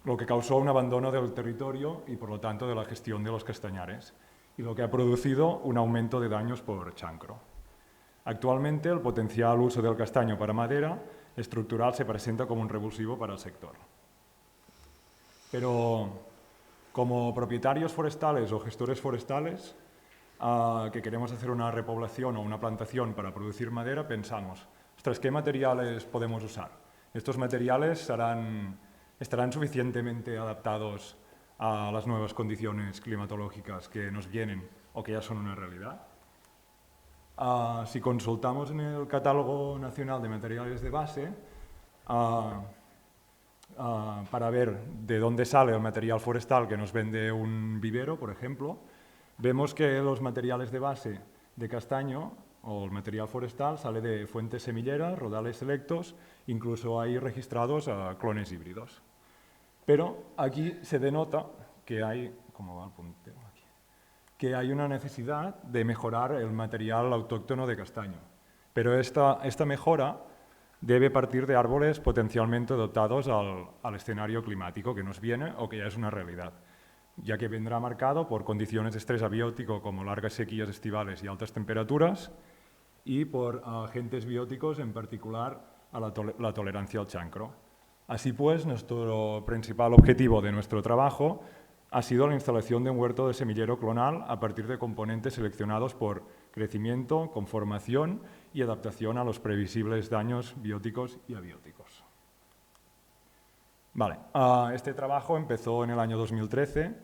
lo que causó un abandono del territorio y, por lo tanto, de la gestión de los castañares, y lo que ha producido un aumento de daños por chancro. Actualmente, el potencial uso del castaño para madera estructural se presenta como un revulsivo para el sector. Pero, como propietarios forestales o gestores forestales que queremos hacer una repoblación o una plantación para producir madera, pensamos, ostras, ¿qué materiales podemos usar? Estos materiales estarán suficientemente adaptados a las nuevas condiciones climatológicas que nos vienen o que ya son una realidad. Si consultamos en el Catálogo Nacional de Materiales de Base, para ver de dónde sale el material forestal que nos vende un vivero, por ejemplo, vemos que los materiales de base de castaño o el material forestal sale de fuentes semilleras, rodales selectos, incluso hay registrados clones híbridos. Pero aquí se denota que hay ¿cómo va el punteo aquí? Que hay una necesidad de mejorar el material autóctono de castaño. Pero esta mejora debe partir de árboles potencialmente adaptados al escenario climático que nos viene o que ya es una realidad, ya que vendrá marcado por condiciones de estrés abiótico como largas sequías estivales y altas temperaturas, y por agentes bióticos, en particular a la tolerancia al chancro. Así pues, nuestro principal objetivo de nuestro trabajo ha sido la instalación de un huerto de semillero clonal a partir de componentes seleccionados por crecimiento, conformación y adaptación a los previsibles daños bióticos y abióticos. Vale, este trabajo empezó en el año 2013,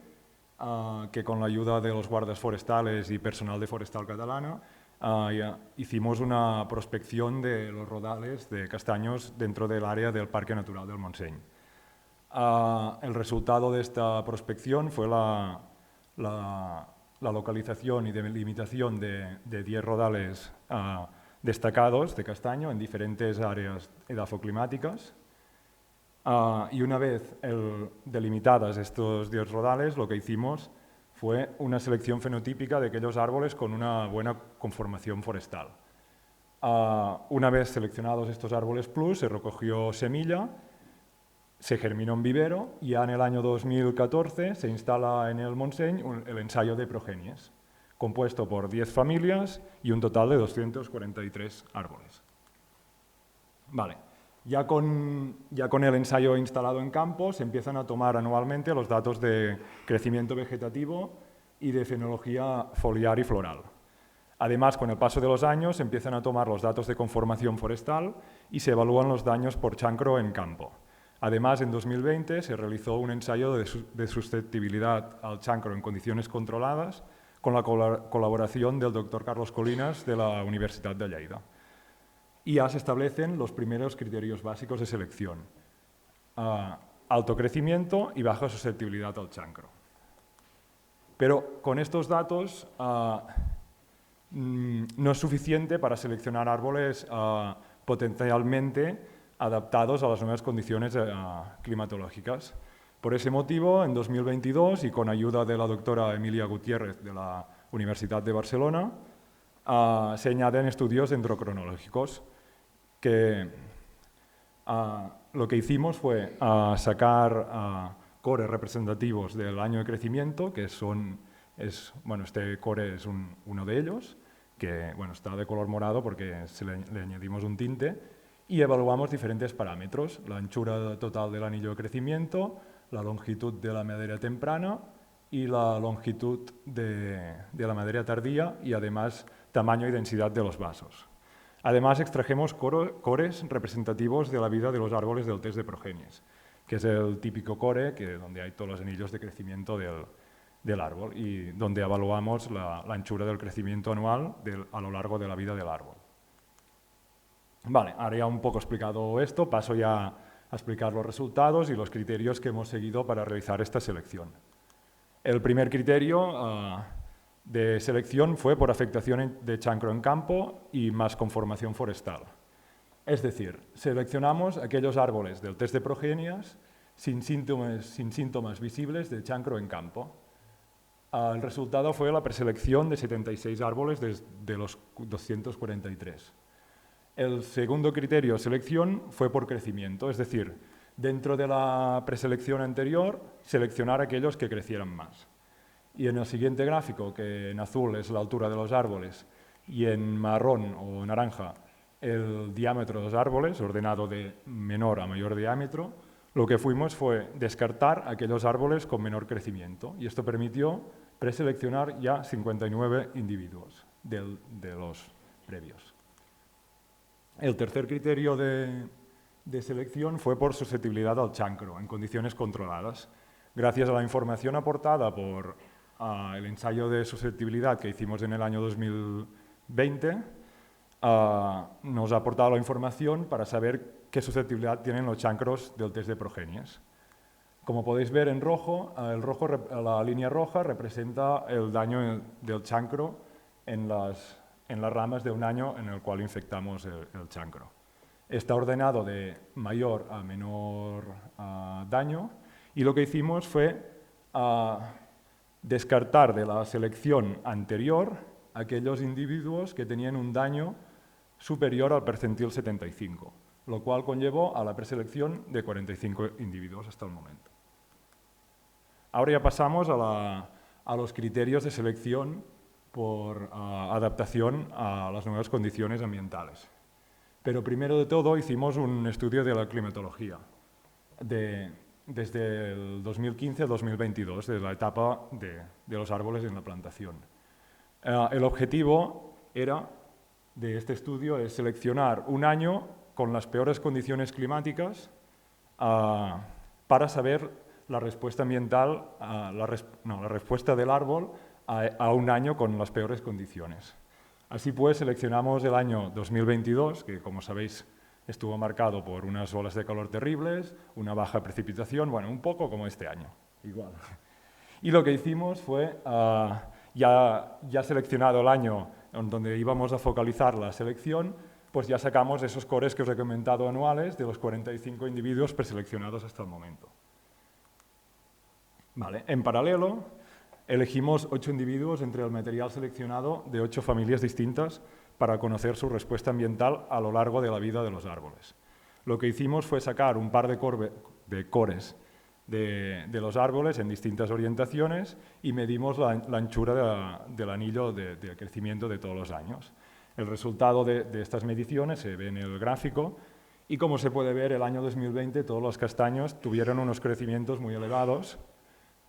que con la ayuda de los guardas forestales y personal de Forestal Catalana hicimos una prospección de los rodales de castaños dentro del área del Parque Natural del Montseny. El resultado de esta prospección fue la localización y delimitación de 10 rodales destacados de castaño en diferentes áreas edafoclimáticas. Y una vez delimitadas estos 10 rodales, lo que hicimos fue una selección fenotípica de aquellos árboles con una buena conformación forestal. Una vez seleccionados estos árboles plus, se recogió semilla, se germinó en vivero y ya en el año 2014 se instala en el Montseny el ensayo de progenies, compuesto por 10 familias y un total de 243 árboles. Vale. Ya con el ensayo instalado en campo, se empiezan a tomar anualmente los datos de crecimiento vegetativo y de fenología foliar y floral. Además, con el paso de los años, se empiezan a tomar los datos de conformación forestal y se evalúan los daños por chancro en campo. Además, en 2020 se realizó un ensayo de susceptibilidad al chancro en condiciones controladas con la colaboración del doctor Carlos Colinas de la Universidad de Lleida. Y ya se establecen los primeros criterios básicos de selección: alto crecimiento y baja susceptibilidad al chancro. Pero con estos datos no es suficiente para seleccionar árboles potencialmente adaptados a las nuevas condiciones climatológicas. Por ese motivo, en 2022, y con ayuda de la doctora Emilia Gutiérrez de la Universidad de Barcelona, se añaden estudios dendrocronológicos, que lo que hicimos fue sacar cores representativos del año de crecimiento, que este core es uno de ellos, que está de color morado porque le añadimos un tinte, y evaluamos diferentes parámetros: la anchura total del anillo de crecimiento, la longitud de la madera temprana y la longitud de la madera tardía, y además tamaño y densidad de los vasos. Además, extrajimos cores representativos de la vida de los árboles del test de progenies, que es el típico core donde hay todos los anillos de crecimiento del árbol y donde evaluamos la anchura del crecimiento anual a lo largo de la vida del árbol. Vale, ahora ya un poco explicado esto, paso ya a explicar los resultados y los criterios que hemos seguido para realizar esta selección. El primer criterio de selección fue por afectación de chancro en campo y más conformación forestal. Es decir, seleccionamos aquellos árboles del test de progenies sin síntomas visibles de chancro en campo. El resultado fue la preselección de 76 árboles de los 243. El segundo criterio de selección fue por crecimiento, es decir, dentro de la preselección anterior, seleccionar aquellos que crecieran más. Y en el siguiente gráfico, que en azul es la altura de los árboles y en marrón o naranja el diámetro de los árboles, ordenado de menor a mayor diámetro, lo que fuimos fue descartar aquellos árboles con menor crecimiento, y esto permitió preseleccionar ya 59 individuos de los previos. El tercer criterio de selección fue por susceptibilidad al chancro en condiciones controladas. Gracias a la información aportada por el ensayo de susceptibilidad que hicimos en el año 2020, nos ha aportado la información para saber qué susceptibilidad tienen los chancros del test de progenies. Como podéis ver en rojo, la línea roja representa el daño del chancro en las ramas de un año en el cual infectamos el chancro. Está ordenado de mayor a menor daño, y lo que hicimos fue descartar de la selección anterior aquellos individuos que tenían un daño superior al percentil 75, lo cual conllevó a la preselección de 45 individuos hasta el momento. Ahora ya pasamos a los criterios de selección por adaptación a las nuevas condiciones ambientales. Pero primero de todo hicimos un estudio de la climatología, desde el 2015 al 2022, de la etapa de los árboles en la plantación. El objetivo de este estudio es seleccionar un año con las peores condiciones climáticas para saber la respuesta ambiental, la respuesta del árbol a un año con las peores condiciones. Así pues, seleccionamos el año 2022, que como sabéis estuvo marcado por unas olas de calor terribles, una baja precipitación, bueno, un poco como este año, igual. Y lo que hicimos fue, ya seleccionado el año en donde íbamos a focalizar la selección, pues ya sacamos esos cores que os he comentado anuales de los 45 individuos preseleccionados hasta el momento. Vale. En paralelo, elegimos 8 individuos entre el material seleccionado de 8 familias distintas para conocer su respuesta ambiental a lo largo de la vida de los árboles. Lo que hicimos fue sacar un par de cores de los árboles en distintas orientaciones y medimos la anchura del anillo de crecimiento de todos los años. El resultado de estas mediciones se ve en el gráfico y, como se puede ver, el año 2020 todos los castaños tuvieron unos crecimientos muy elevados,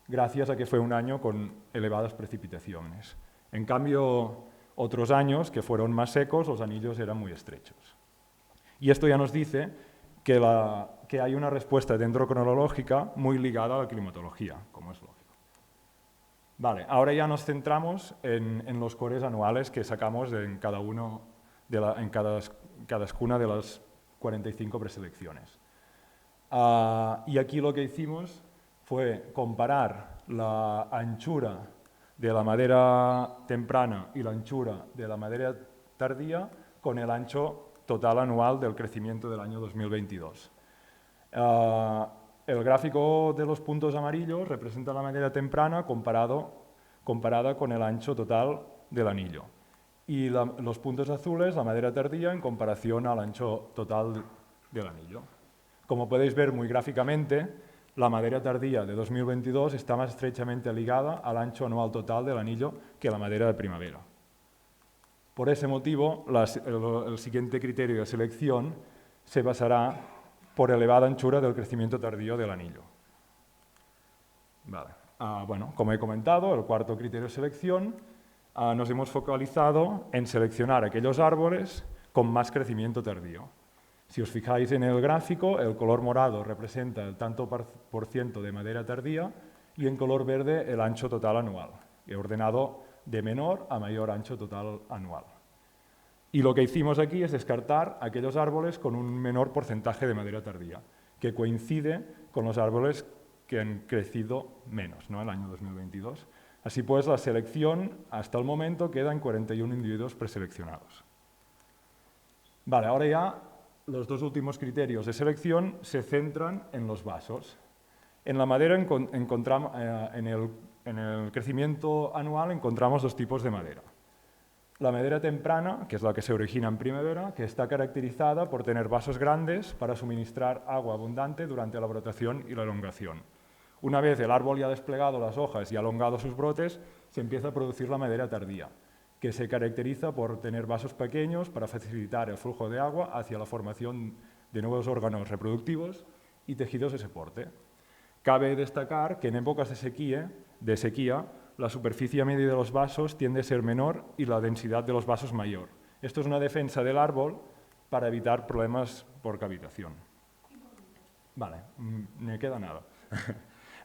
gracias a que fue un año con elevadas precipitaciones. En cambio, otros años que fueron más secos, los anillos eran muy estrechos. Y esto ya nos dice que hay una respuesta dendrocronológica muy ligada a la climatología, como es lógico. Vale, ahora ya nos centramos en los cores anuales que sacamos en cada una de las 45 preselecciones. Y aquí lo que hicimos fue comparar la anchura de la madera temprana y la anchura de la madera tardía con el ancho total anual del crecimiento del año 2022. El gráfico de los puntos amarillos representa la madera temprana comparada con el ancho total del anillo. Y los puntos azules, la madera tardía, en comparación al ancho total del anillo. Como podéis ver muy gráficamente, la madera tardía de 2022 está más estrechamente ligada al ancho anual total del anillo que la madera de primavera. Por ese motivo, el siguiente criterio de selección se basará por elevada anchura del crecimiento tardío del anillo. Vale. Bueno, como he comentado, el cuarto criterio de selección, nos hemos focalizado en seleccionar aquellos árboles con más crecimiento tardío. Si os fijáis en el gráfico, el color morado representa el tanto por ciento de madera tardía y en color verde el ancho total anual. He ordenado de menor a mayor ancho total anual. Y lo que hicimos aquí es descartar aquellos árboles con un menor porcentaje de madera tardía, que coincide con los árboles que han crecido menos, ¿no?, el año 2022. Así pues, la selección hasta el momento queda en 41 individuos preseleccionados. Vale, ahora ya los dos últimos criterios de selección se centran en los vasos. En la madera, en el crecimiento anual, encontramos dos tipos de madera. La madera temprana, que es la que se origina en primavera, que está caracterizada por tener vasos grandes para suministrar agua abundante durante la brotación y la elongación. Una vez el árbol ya ha desplegado las hojas y ha elongado sus brotes, se empieza a producir la madera tardía, que se caracteriza por tener vasos pequeños para facilitar el flujo de agua hacia la formación de nuevos órganos reproductivos y tejidos de soporte. Cabe destacar que en épocas de sequía, la superficie media de los vasos tiende a ser menor y la densidad de los vasos mayor. Esto es una defensa del árbol para evitar problemas por cavitación. Vale, me queda nada.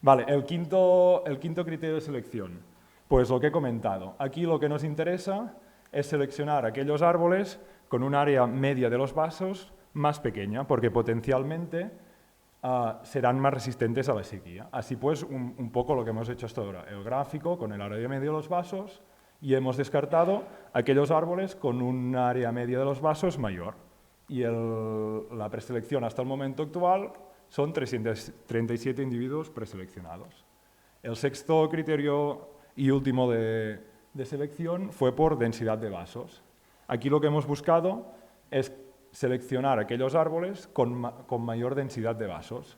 Vale, el quinto criterio de selección. Pues lo que he comentado. Aquí lo que nos interesa es seleccionar aquellos árboles con un área media de los vasos más pequeña, porque potencialmente serán más resistentes a la sequía. Así pues, un poco lo que hemos hecho hasta ahora, el gráfico con el área media de los vasos, y hemos descartado aquellos árboles con un área media de los vasos mayor. Y la preselección hasta el momento actual son 337 individuos preseleccionados. El sexto criterio y último de selección fue por densidad de vasos. Aquí lo que hemos buscado es seleccionar aquellos árboles con mayor densidad de vasos.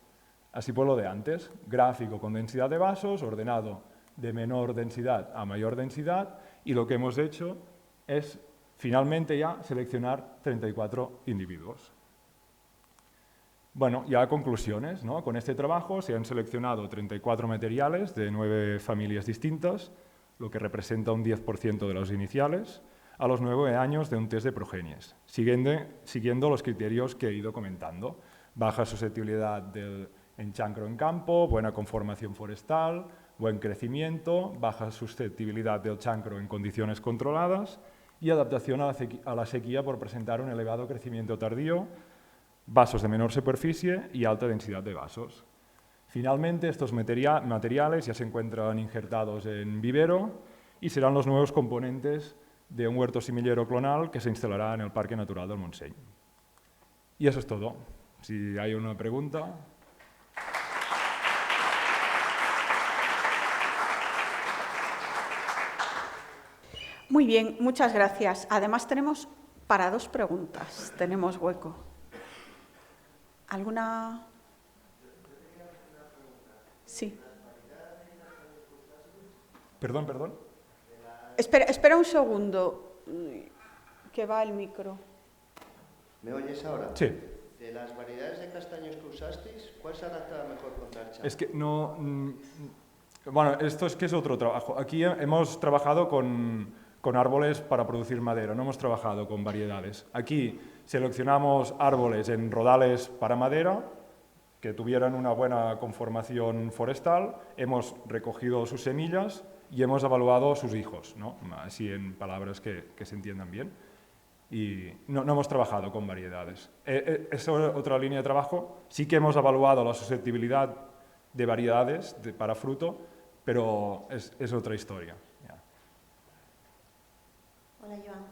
Así por lo de antes, gráfico con densidad de vasos, ordenado de menor densidad a mayor densidad, y lo que hemos hecho es finalmente ya seleccionar 34 individuos. Bueno, ya conclusiones, ¿no? Con este trabajo se han seleccionado 34 materiales de 9 familias distintas, lo que representa un 10% de los iniciales, a los 9 años de un test de progenies, siguiendo los criterios que he ido comentando. Baja susceptibilidad del enchancro en campo, buena conformación forestal, buen crecimiento, baja susceptibilidad del chancro en condiciones controladas y adaptación a la sequía por presentar un elevado crecimiento tardío, vasos de menor superficie y alta densidad de vasos. Finalmente, estos materiales ya se encuentran injertados en vivero y serán los nuevos componentes de un huerto semillero clonal que se instalará en el Parque Natural del Montseny. Y eso es todo. Si hay una pregunta... Muy bien, muchas gracias. Además tenemos para 2 preguntas, tenemos hueco. ¿Alguna? Sí. Perdón. Espera un segundo, que va el micro. ¿Me oyes ahora? Sí. De las variedades de castaños que usasteis, ¿cuál se adapta mejor contra el chancro? Es que no... Bueno, esto es que es otro trabajo. Aquí hemos trabajado con árboles para producir madera, no hemos trabajado con variedades. Aquí seleccionamos árboles en rodales para madera, que tuvieran una buena conformación forestal, hemos recogido sus semillas y hemos evaluado sus hijos, ¿no? Así en palabras que se entiendan bien. Y no hemos trabajado con variedades. Es otra línea de trabajo. Sí que hemos evaluado la susceptibilidad de variedades para fruto, pero es otra historia. Ya. Hola, Joan.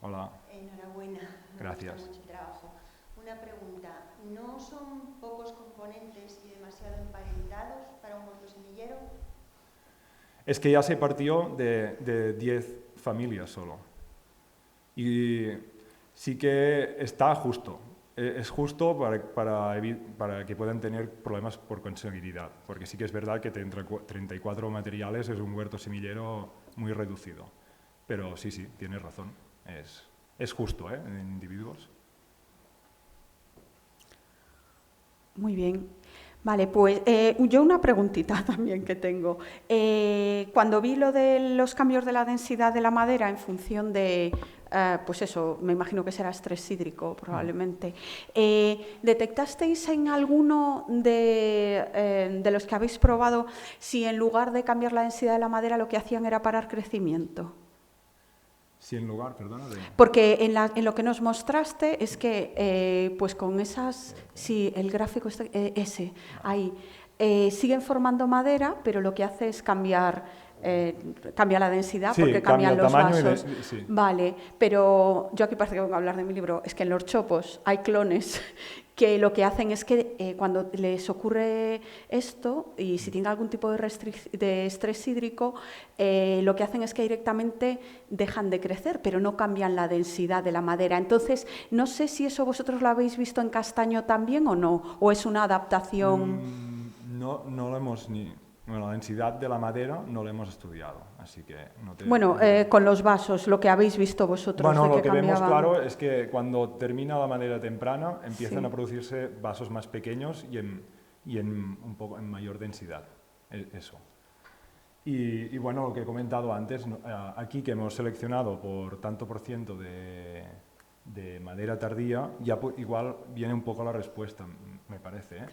Hola. Enhorabuena. Gracias. Me gusta mucho el trabajo. Una pregunta. ¿No son pocos componentes y demasiado emparentados para un huerto semillero? Es que ya se partió de 10 familias solo. Y sí que está justo. Es justo para que puedan tener problemas por conseguibilidad, porque sí que es verdad que 34 materiales es un huerto semillero muy reducido. Pero sí, tienes razón. Es justo, en individuos. Muy bien. Vale, pues yo una preguntita también que tengo. Cuando vi lo de los cambios de la densidad de la madera en función de, pues eso, me imagino que será estrés hídrico probablemente, ¿detectasteis en alguno de los que habéis probado si en lugar de cambiar la densidad de la madera lo que hacían era parar crecimiento? Sí, en lugar, perdona. Porque en lo que nos mostraste es que, pues con esas, sí, el gráfico ese, ahí, siguen formando madera, pero lo que hace es cambiar la densidad, sí, porque cambian los vasos. Sí. Vale, pero yo aquí parece que vengo a hablar de mi libro, es que en los chopos hay clones que lo que hacen es que cuando les ocurre esto, y si tienen algún tipo de estrés hídrico, lo que hacen es que directamente dejan de crecer, pero no cambian la densidad de la madera. Entonces, no sé si eso vosotros lo habéis visto en castaño también o no, o es una adaptación... No lo hemos ni... Bueno, la densidad de la madera no la hemos estudiado, así que no te... Bueno, con los vasos, lo que habéis visto vosotros. Bueno, de lo que que vemos cambiaban... claro es que cuando termina la madera temprana empiezan a producirse vasos más pequeños y en un poco en mayor densidad, eso. Y bueno, lo que he comentado antes, aquí que hemos seleccionado por tanto por ciento de madera tardía, ya igual viene un poco la respuesta, me parece, ¿eh?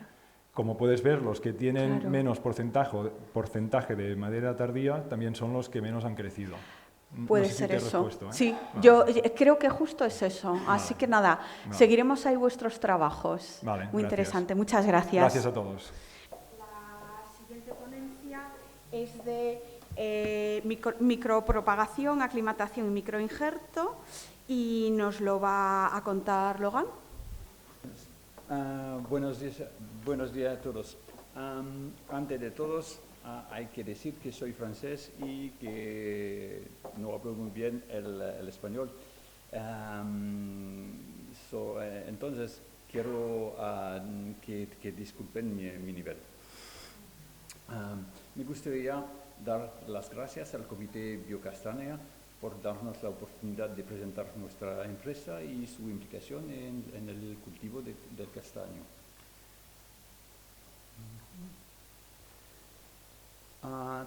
Como puedes ver, los que tienen menos porcentaje de madera tardía también son los que menos han crecido. Puede ser eso. Sí, vale. Yo creo que justo es eso. Vale. Así que nada, seguiremos ahí vuestros trabajos. Vale, muy gracias. Interesante. Muchas gracias. Gracias a todos. La siguiente ponencia es de micropropagación, aclimatación y microinjerto y nos lo va a contar Logan. Buenos días a todos. Antes de todos, hay que decir que soy francés y que no hablo muy bien el español. Entonces, quiero que disculpen mi nivel. Me gustaría dar las gracias al Comité Biocastaña por darnos la oportunidad de presentar nuestra empresa y su implicación en el cultivo del castaño.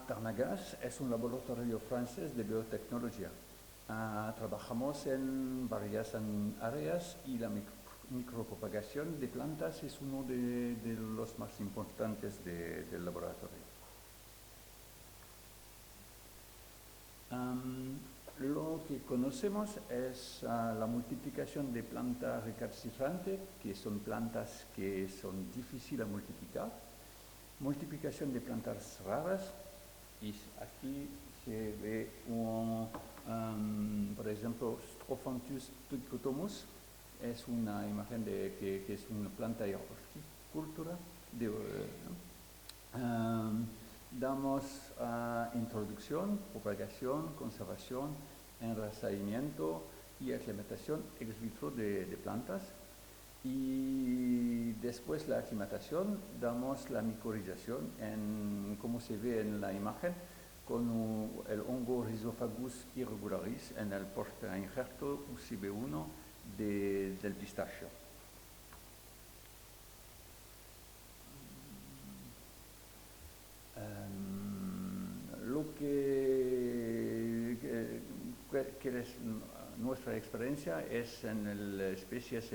Tarnagas es un laboratorio francés de biotecnología. Trabajamos en varias áreas y la micropropagación de plantas es uno de los más importantes del laboratorio. Lo que conocemos es la multiplicación de plantas recalcitrantes, que son plantas que son difíciles a multiplicar, multiplicación de plantas raras, y aquí se ve por ejemplo, Strophanthus dicotomus, es una imagen de que es una planta de horticultura. Damos introducción, propagación, conservación, enraizamiento y aclimatación ex vitro de plantas. Y después la aclimatación, damos la micorrización, como se ve en la imagen, con el hongo Rhizophagus irregularis en el portainjerto UCB1 del pistacho. Lo que es nuestra experiencia es en especies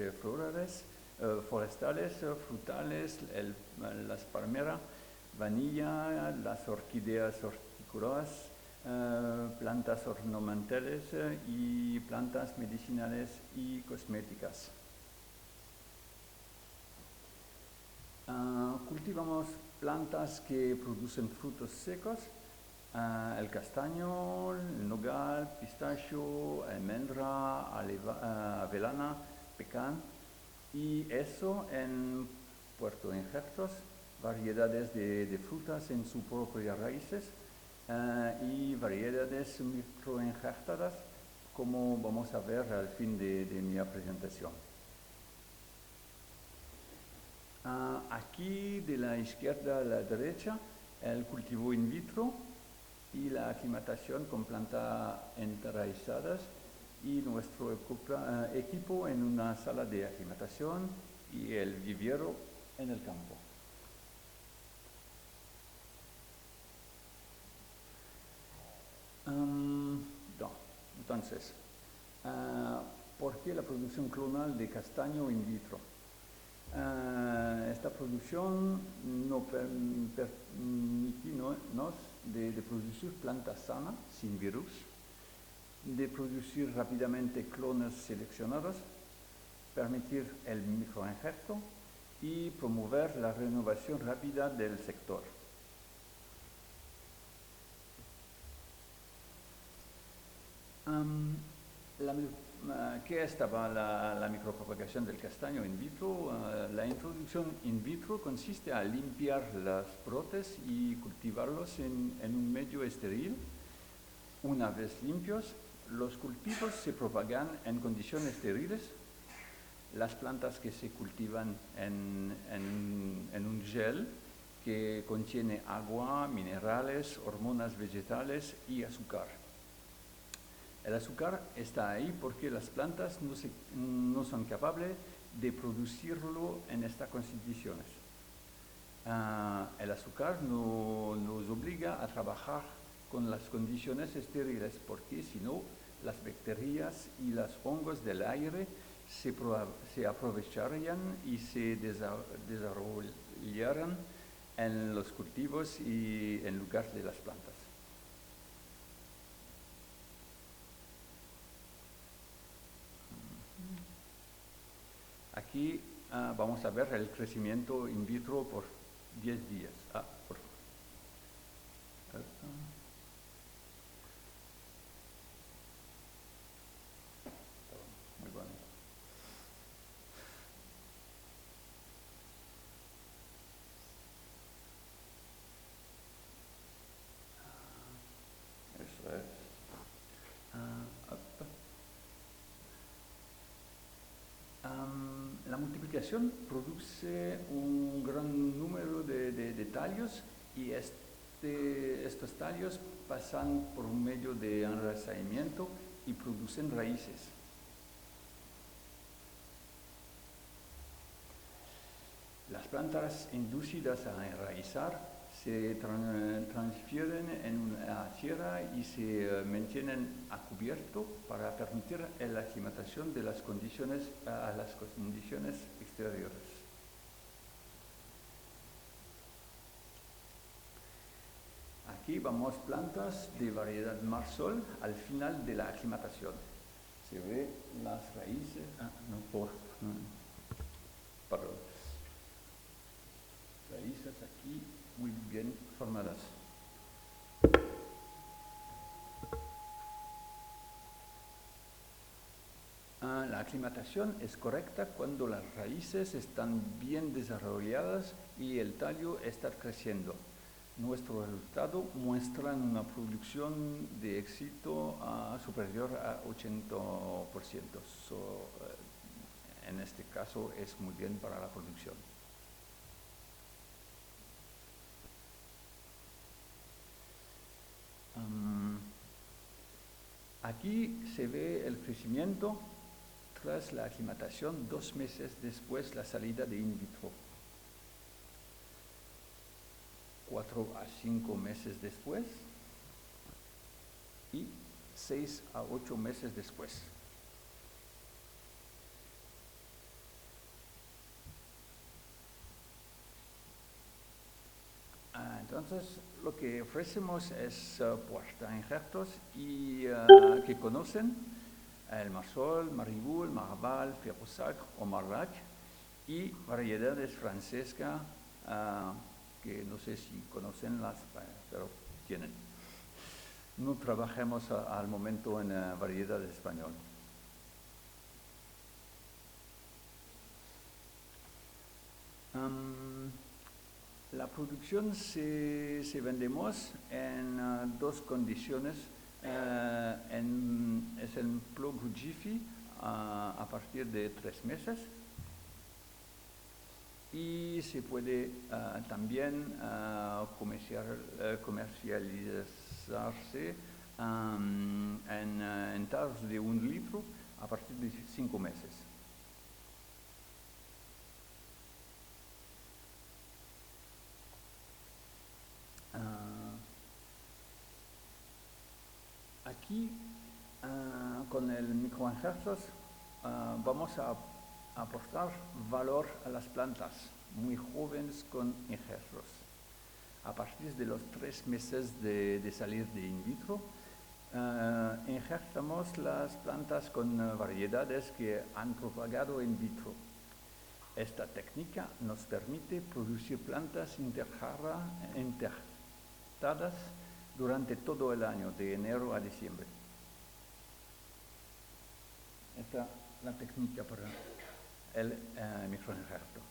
forestales, frutales, las palmeras, vanilla, las orquídeas hortícolas, plantas ornamentales y plantas medicinales y cosméticas. Cultivamos plantas que producen frutos secos, el castaño, el nogal, pistacho, almendra, avellana, pecan, y eso en puertoinjertos, variedades de frutas en sus propias raíces y variedades microinjertadas, como vamos a ver al fin de mi presentación. Aquí de la izquierda a la derecha, el cultivo in vitro y la aclimatación con plantas enraizadas y nuestro equipo en una sala de aclimatación y el vivero en el campo. Entonces, ¿por qué la producción clonal de castaño in vitro? Esta producción nos permite de producir plantas sanas, sin virus, de producir rápidamente clones seleccionados, permitir el microinjerto y promover la renovación rápida del sector. ¿Qué estaba la micropropagación del castaño in vitro? La introducción in vitro consiste en limpiar los brotes y cultivarlos en un medio estéril. Una vez limpios, los cultivos se propagan en condiciones estériles. Las plantas que se cultivan en un gel que contiene agua, minerales, hormonas vegetales y azúcar. El azúcar está ahí porque las plantas no son capaces de producirlo en estas condiciones. El azúcar nos obliga a trabajar con las condiciones estériles porque si no, las bacterias y los hongos del aire se aprovecharían y se desarrollarían en los cultivos y en lugar de las plantas. Aquí vamos a ver el crecimiento in vitro por 10 días. Por favor. Muy bueno. nidificación produce un gran número de tallos y estos tallos pasan por medio de enraizamiento y producen raíces. Las plantas inducidas a enraizar se transfieren en la tierra y se mantienen a cubierto para permitir la aclimatación de las condiciones a las condiciones exteriores. Aquí vemos plantas de variedad marsol al final de la aclimatación. Se ve las raíces, raíces aquí muy bien formadas. La aclimatación es correcta cuando las raíces están bien desarrolladas y el tallo está creciendo. Nuestro resultado muestra una producción de éxito superior a 80%. En este caso es muy bien para la producción. Aquí se ve el crecimiento tras la aclimatación 2 meses después de la salida de in vitro. 4 a 5 meses después y 6 a 8 meses después. Entonces, lo que ofrecemos es portainjertos y que conocen el marsol, maribul, marval, ferrusac o marlac y variedades francescas que no sé si conocen pero tienen. No trabajamos al momento en variedad español. La producción se vendemos en 2 condiciones. Es el plug Jiffy a partir de 3 meses y se puede también comercializarse en tarros de 1 litro a partir de 5 meses. Aquí, con el microinjertos, vamos a aportar valor a las plantas muy jóvenes con injertos. A partir de los 3 meses de salir de in vitro, injertamos las plantas con variedades que han propagado in vitro. Esta técnica nos permite producir plantas interjectadas durante todo el año, de enero a diciembre. Esta es la técnica para el microinjerto.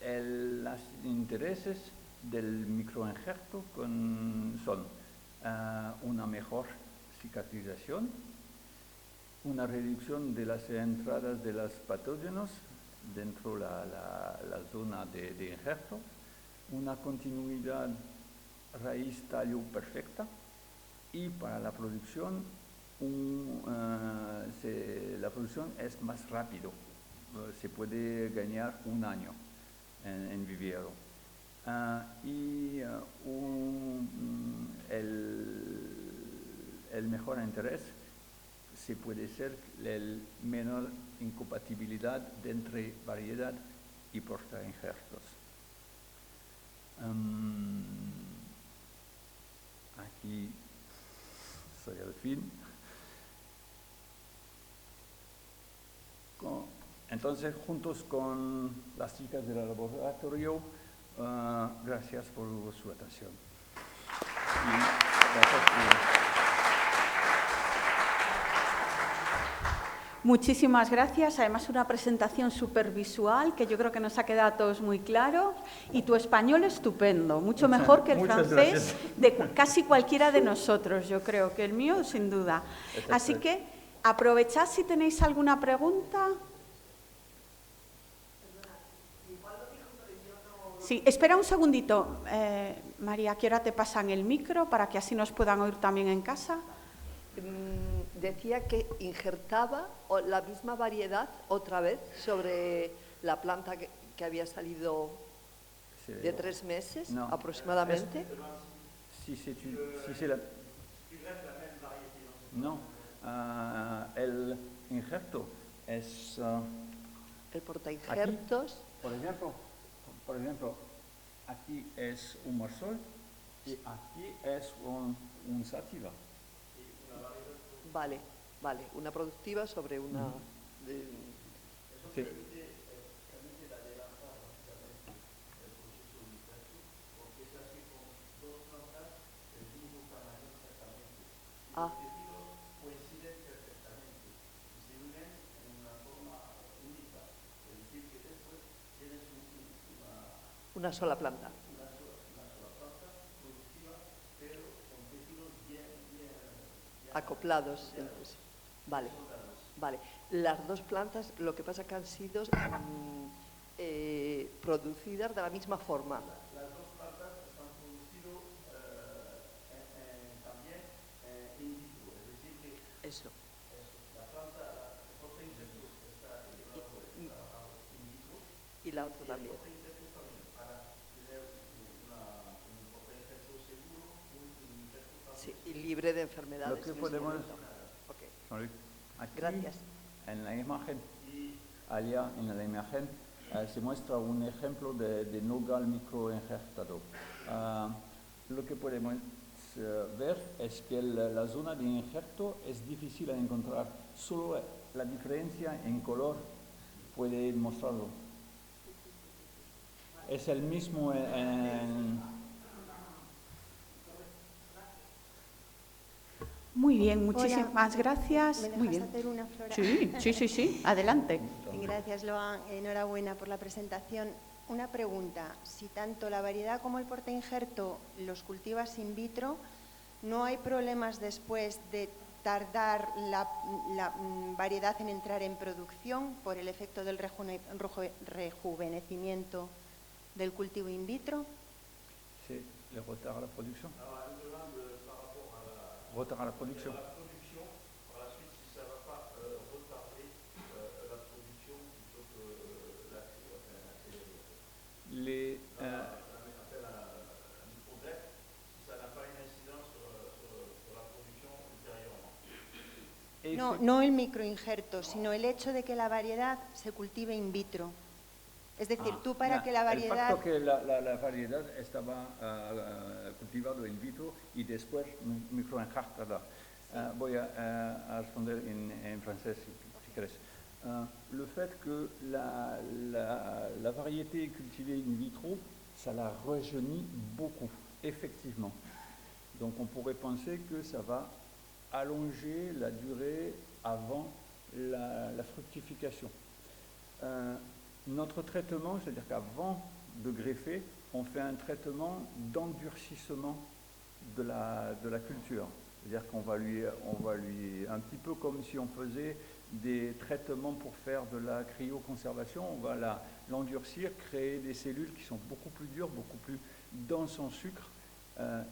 Los intereses del microinjerto son una mejor cicatrización, una reducción de las entradas de los patógenos dentro de la zona de injerto, una continuidad raíz-tallo perfecta y para la producción, la producción es más rápido, se puede ganar 1 año en vivero. El mejor interés se puede ser el menor incompatibilidad entre variedad y portainjertos. Aquí soy al fin. Entonces, juntos con las chicas del laboratorio, gracias por su atención. Muchísimas gracias. Además, una presentación súper visual que yo creo que nos ha quedado a todos muy claro. Y tu español estupendo, mucho mejor que el francés de casi cualquiera de nosotros, yo creo que el mío sin duda. Así que aprovechad si tenéis alguna pregunta. Sí, espera un segundito, María, que ahora te pasan el micro para que así nos puedan oír también en casa. Decía que injertaba la misma variedad otra vez sobre la planta que había salido de 3 meses aproximadamente. Si c'est la... No, el injerto es... el portainjertos. Aquí, por ejemplo, aquí es un marsol y aquí es un sativa. Vale, una productiva sobre una... Sí. Ah. Una sola planta. Acoplados. Entonces. Vale. Las dos plantas, lo que pasa que han sido producidas de la misma forma. Las dos plantas están producidas también in vitro, es decir que eso. La planta, el portainjertos está trabajado in vitro y la otra también. Para tener un portainjertos seguro, sí, y libre de enfermedades. Lo que podemos... Okay. Aquí, gracias. En la imagen, allá en la imagen, se muestra un ejemplo de nogal microinjertado. Lo que podemos ver es que la zona de injerto es difícil de encontrar. Solo la diferencia en color puede mostrarlo. Es el mismo en... Muy bien, muchísimas gracias. ¿Me dejas Muy bien. hacer una, Flora? Sí, adelante. Gracias, Loan. Enhorabuena por la presentación. Una pregunta. Si tanto la variedad como el portainjerto los cultivas in vitro, ¿no hay problemas después de tardar la variedad en entrar en producción por el efecto del rejuvenecimiento del cultivo in vitro? Sí, le retard a la producción. Retard à la production. Par la suite, si ça ne va pas retarder la production plutôt que les microgreffe, si ça n'a pas une incidence sur la production ultérieurement. No el microinjerto, sino el hecho de que la variedad se cultive in vitro. Es decir, tú para que la variedad... El facto que la variedad estaba cultivada in vitro y después microinjertada. Voy a responder en francés si quieres. Le fait que la variété cultivée in vitro, ça la rajeunit beaucoup, effectivement. Donc on pourrait penser que ça va allonger la durée avant la fructification. Notre traitement, c'est-à-dire qu'avant de greffer, on fait un traitement d'endurcissement de la culture. C'est-à-dire qu'on va lui, un petit peu comme si on faisait des traitements pour faire de la cryoconservation, on va l'endurcir, créer des cellules qui sont beaucoup plus dures, beaucoup plus denses en sucre.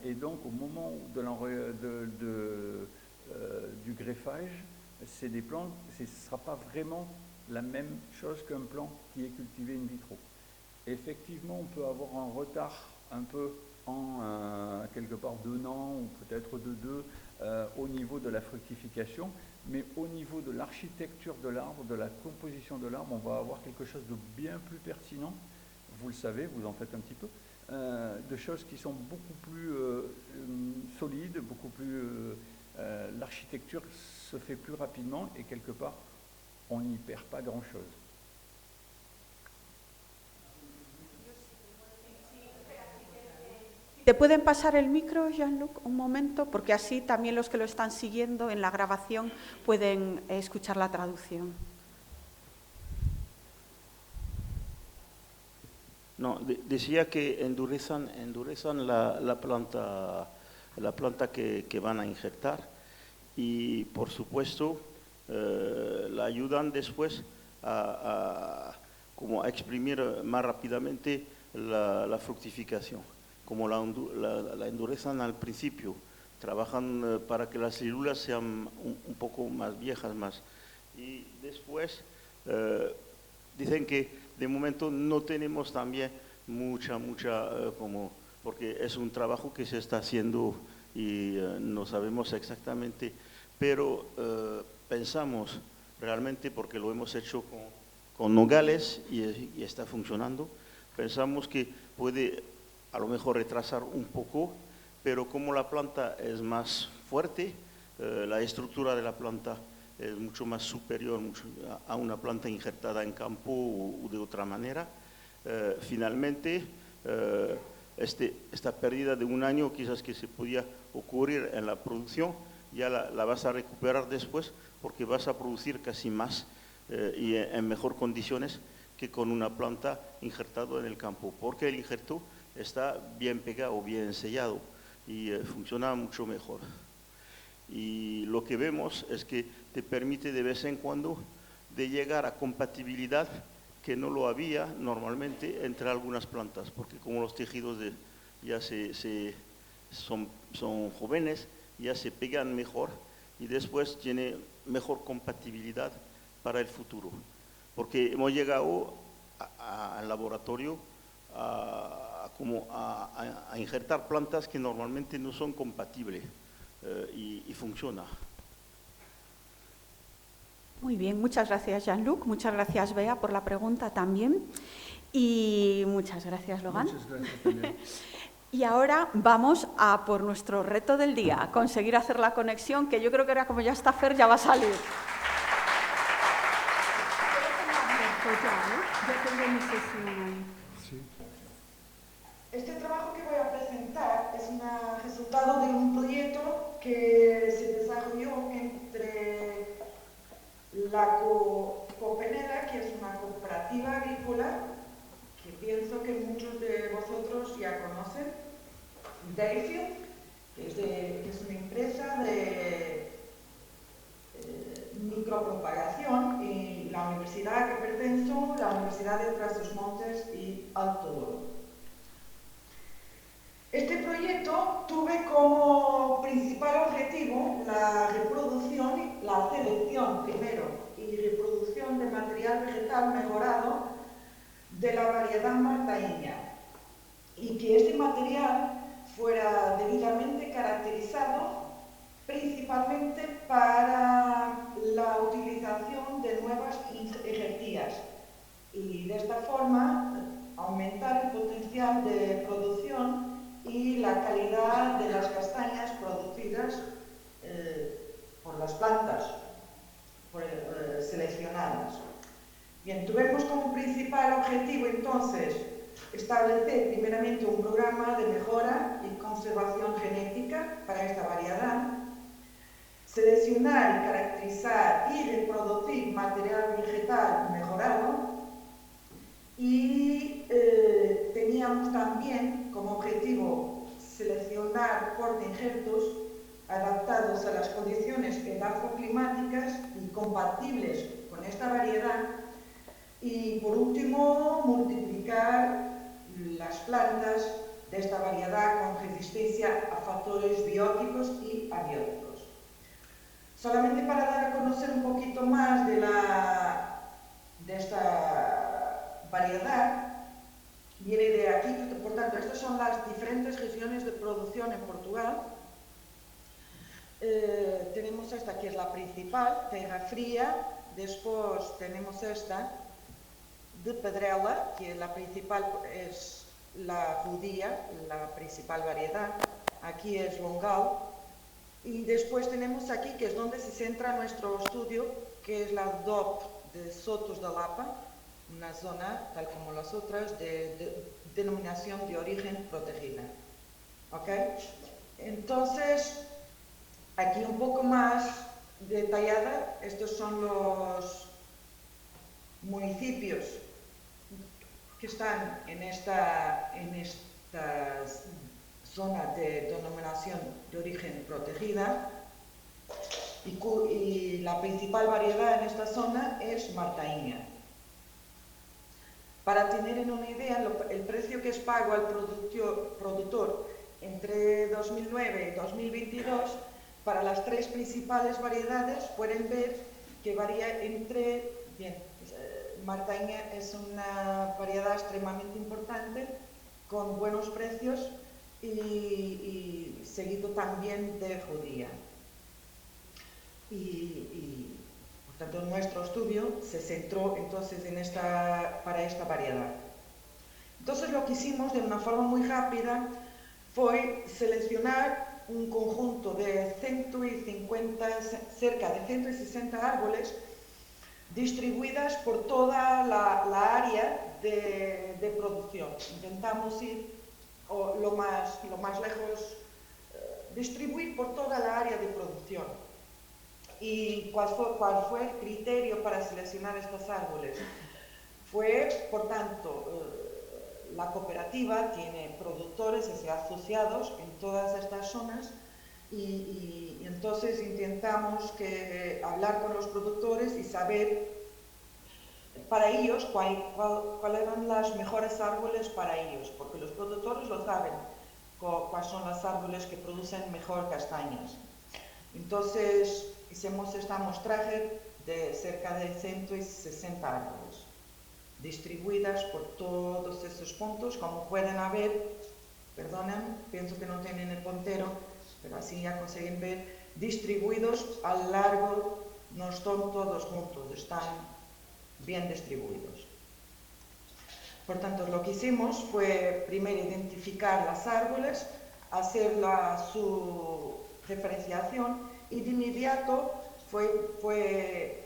Et donc au moment du greffage, c'est des plants, ce ne sera pas vraiment la même chose qu'un plant qui est cultivé in vitro. Effectivement, on peut avoir un retard un peu en quelque part d'1 an ou peut-être de 2 au niveau de la fructification, mais au niveau de l'architecture de l'arbre, de la composition de l'arbre, on va avoir quelque chose de bien plus pertinent. Vous le savez, vous en faites un petit peu, de choses qui sont beaucoup plus solides, beaucoup plus... l'architecture se fait plus rapidement et quelque part, on n'y perd pas grand-chose. ¿Te pueden pasar el micro, Jean-Luc, un momento? Porque así también los que lo están siguiendo en la grabación pueden escuchar la traducción. No, decía que endurecen la planta que van a injertar y, por supuesto, la ayudan después como a exprimir más rápidamente la fructificación. Como la endurecen al principio, trabajan para que las células sean un poco más viejas y después dicen que de momento no tenemos también mucha porque es un trabajo que se está haciendo y no sabemos exactamente, pero pensamos realmente, porque lo hemos hecho con nogales y está funcionando, pensamos que puede a lo mejor retrasar un poco, pero como la planta es más fuerte, la estructura de la planta es mucho más superior a una planta injertada en campo o de otra manera. Finalmente, esta pérdida de un año quizás que se podía ocurrir en la producción, ya la vas a recuperar después porque vas a producir casi más y en mejor condiciones que con una planta injertada en el campo, porque el injerto está bien pegado, bien sellado y funciona mucho mejor. Y lo que vemos es que te permite de vez en cuando de llegar a compatibilidad que no lo había normalmente entre algunas plantas, porque como los tejidos ya son jóvenes, ya se pegan mejor y después tiene mejor compatibilidad para el futuro. Porque hemos llegado al laboratorio a injertar plantas que normalmente no son compatibles. Y funciona. Muy bien, muchas gracias, Jean-Luc. Muchas gracias, Bea, por la pregunta también. Y muchas gracias, Logan. Muchas gracias también. Y ahora vamos a por nuestro reto del día, conseguir hacer la conexión, que yo creo que ahora, como ya está Fer, ya va a salir. Yo tengo mi sesión ahí. Este trabajo que voy a presentar es un resultado de un proyecto que se desarrolló entre la Copeneda, que es una cooperativa agrícola, que pienso que muchos de vosotros ya conocen, Dayfield, que es una empresa de micropropagación, y la universidad que pertenezco, la Universidad de Trás-os-Montes y Alto Douro. Este proyecto tuve como principal objetivo la reproducción, la selección primero y reproducción de material vegetal mejorado de la variedad maltaína, y que este material fuera debidamente caracterizado principalmente para la utilización de nuevas ejercías y de esta forma aumentar el potencial de producción y la calidad de las castañas producidas por las plantas seleccionadas. Bien, tuvimos como principal objetivo entonces establecer primeramente un programa de mejora y conservación genética para esta variedad, seleccionar, caracterizar y reproducir material vegetal mejorado, y teníamos también como objetivo seleccionar portainjertos adaptados a las condiciones edafoclimáticas y compatibles con esta variedad, y por último multiplicar las plantas de esta variedad con resistencia a factores bióticos y abióticos. Solamente para dar a conocer un poquito más de esta variedad, viene de aquí. Por tanto, estas son las diferentes regiones de producción en Portugal. Tenemos esta que es la principal, Terra Fría. Después tenemos esta de Pedrela, que la principal es la judía, la principal variedad. Aquí es Longal. Y después tenemos aquí, que es donde se centra nuestro estudio, que es la DOP de Sotos da Lapa, una zona, tal como las otras, de denominación de origen protegida. ¿ok? Entonces, aquí un poco más detallada, estos son los municipios que están en esta zona de denominación de origen protegida, y la principal variedad en esta zona es Martaíña. Para tener una idea, el precio que es pago al productor entre 2009 y 2022, para las tres principales variedades, pueden ver que varía entre... Bien, Martaíña es una variedad extremadamente importante, con buenos precios y seguido también de judía. Por tanto, nuestro estudio se centró entonces para esta variedad. Entonces, lo que hicimos de una forma muy rápida fue seleccionar un conjunto de cerca de 160 árboles distribuidas por toda la área de producción. Intentamos ir lo más lejos, distribuir por toda la área de producción. ¿Y cuál fue el criterio para seleccionar estos árboles? Fue, por tanto, la cooperativa tiene productores asociados en todas estas zonas y entonces intentamos hablar con los productores y saber para ellos cuáles eran los mejores árboles para ellos, porque los productores lo saben, cuáles son los árboles que producen mejor castañas. Entonces, hicimos esta amostraje de cerca de 160 árboles, distribuidas por todos estos puntos, como pueden ver, perdonen, pienso que no tienen el puntero, pero así ya consiguen ver, distribuidos a lo largo, no están todos juntos, están bien distribuidos. Por tanto, lo que hicimos fue primero identificar los árboles, hacer su referenciación y de inmediato fue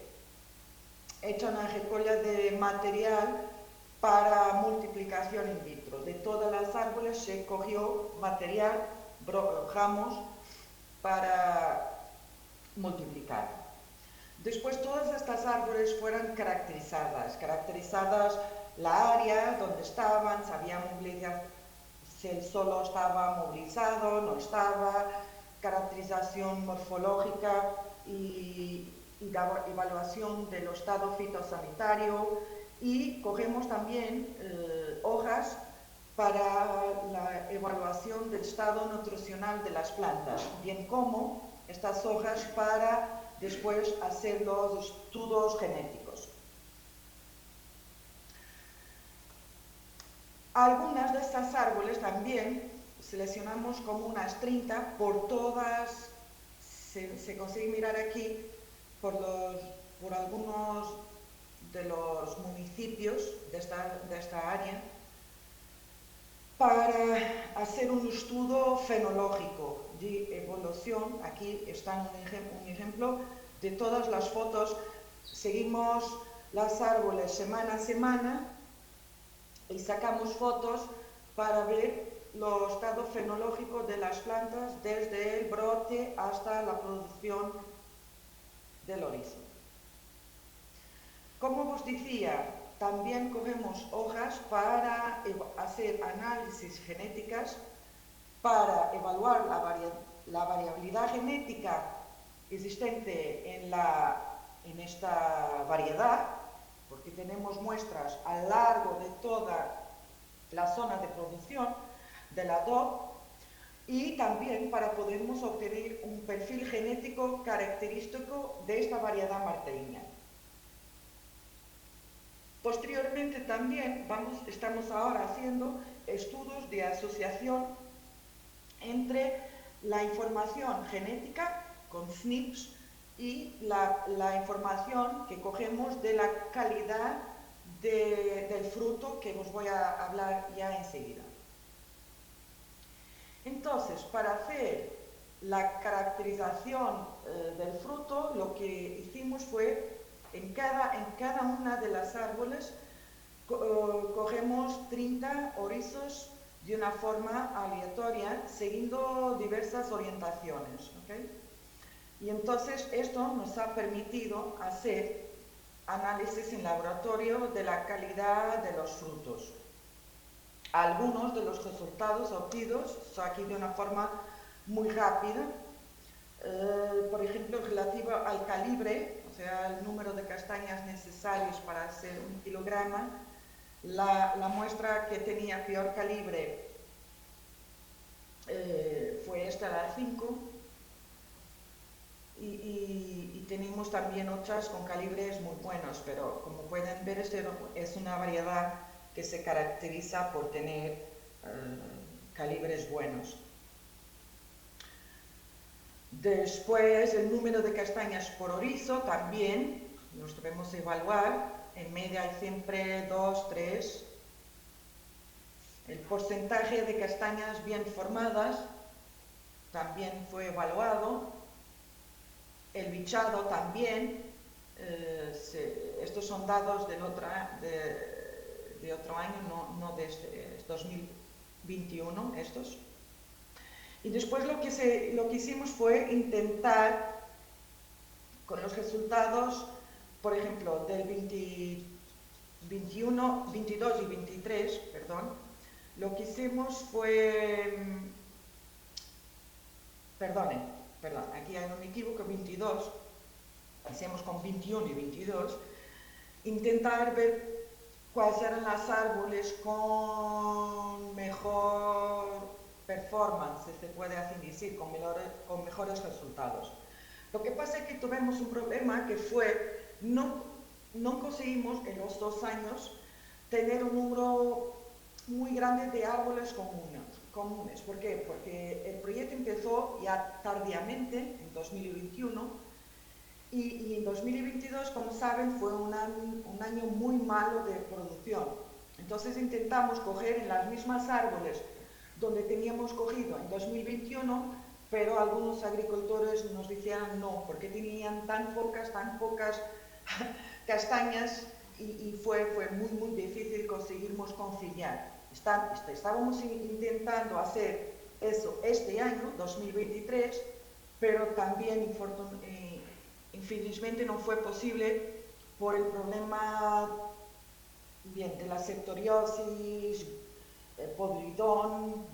hecha una recolla de material para multiplicación in vitro. De todos los árboles se cogió material, ramos, para multiplicar. Después todas estas árboles fueron caracterizadas la área donde estaban, sabíamos si el suelo estaba movilizado, no estaba, caracterización morfológica y evaluación del estado fitosanitario, y cogemos también hojas para la evaluación del estado nutricional de las plantas, bien como estas hojas para después hacer los estudios genéticos. Algunas de estas árboles también seleccionamos como unas 30 por todas, se consigue mirar aquí, por algunos de los municipios de esta área, para hacer un estudio fenológico de evolución. Aquí está un ejemplo de todas las fotos. Seguimos los árboles semana a semana y sacamos fotos para ver el estado fenológico de las plantas desde el brote hasta la producción del orizo. Como os decía, también cogemos hojas para hacer análisis genéticas, para evaluar la variabilidad genética existente en esta variedad, porque tenemos muestras a lo largo de toda la zona de producción de la DOC, y también para poder obtener un perfil genético característico de esta variedad martaíña. Posteriormente también estamos ahora haciendo estudios de asociación entre la información genética con SNPs y la información que cogemos de la calidad del fruto, que os voy a hablar ya enseguida. Entonces, para hacer la caracterización del fruto, lo que hicimos fue en cada una de las árboles cogemos 30 orizos de una forma aleatoria, siguiendo diversas orientaciones. ¿Okay? Y entonces esto nos ha permitido hacer análisis en laboratorio de la calidad de los frutos. Algunos de los resultados obtenidos son aquí de una forma muy rápida. Por ejemplo, relativo al calibre, o sea, el número de castañas necesarios para hacer 1 kilograma, la muestra que tenía peor calibre fue esta, la 5, y tenemos también otras con calibres muy buenos, pero como pueden ver, es una variedad que se caracteriza por tener calibres buenos. Después, el número de castañas por orizo también los debemos evaluar. En media hay siempre 2, 3. El porcentaje de castañas bien formadas también fue evaluado. El bichado también. Estos son dados de otro año, no de 2021, estos. Y después lo que hicimos fue intentar, con los resultados, por ejemplo, del 22 y 23, perdón, lo que hicimos fue, perdón, aquí hay un equívoco, 22, hicimos con 21 y 22, intentar ver cuáles eran los árboles con mejor performance, se puede así decir, con mejores resultados. Lo que pasa es que tuvimos un problema que fue, no conseguimos en los 2 años tener un número muy grande de árboles comunes. ¿Por qué? Porque el proyecto empezó ya tardíamente, en 2021, y en 2022, como saben, fue un año muy malo de producción. Entonces intentamos coger en las mismas árboles donde teníamos cogido en 2021, pero algunos agricultores nos decían no, porque tenían tan pocas castañas y fue muy difícil conseguirnos conciliar. Estábamos intentando hacer eso este año, 2023, pero también infelizmente no fue posible por el problema de la septoriosis, podridón,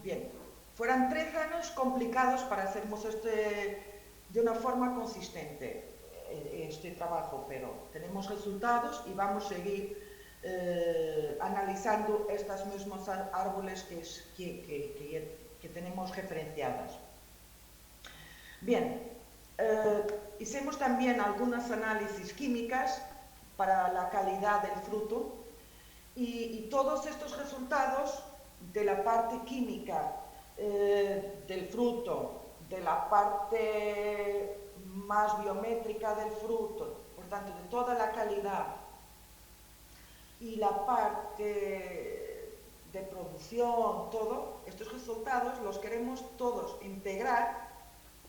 fueron 3 años complicados para hacernos de una forma consistente este trabajo, pero tenemos resultados y vamos a seguir analizando estos mismos árboles que tenemos referenciadas. Bien, hicimos también algunos análisis químicas para la calidad del fruto y todos estos resultados de la parte química del fruto, de la parte más biométrica del fruto, por tanto de toda la calidad y la parte de producción, estos resultados los queremos todos integrar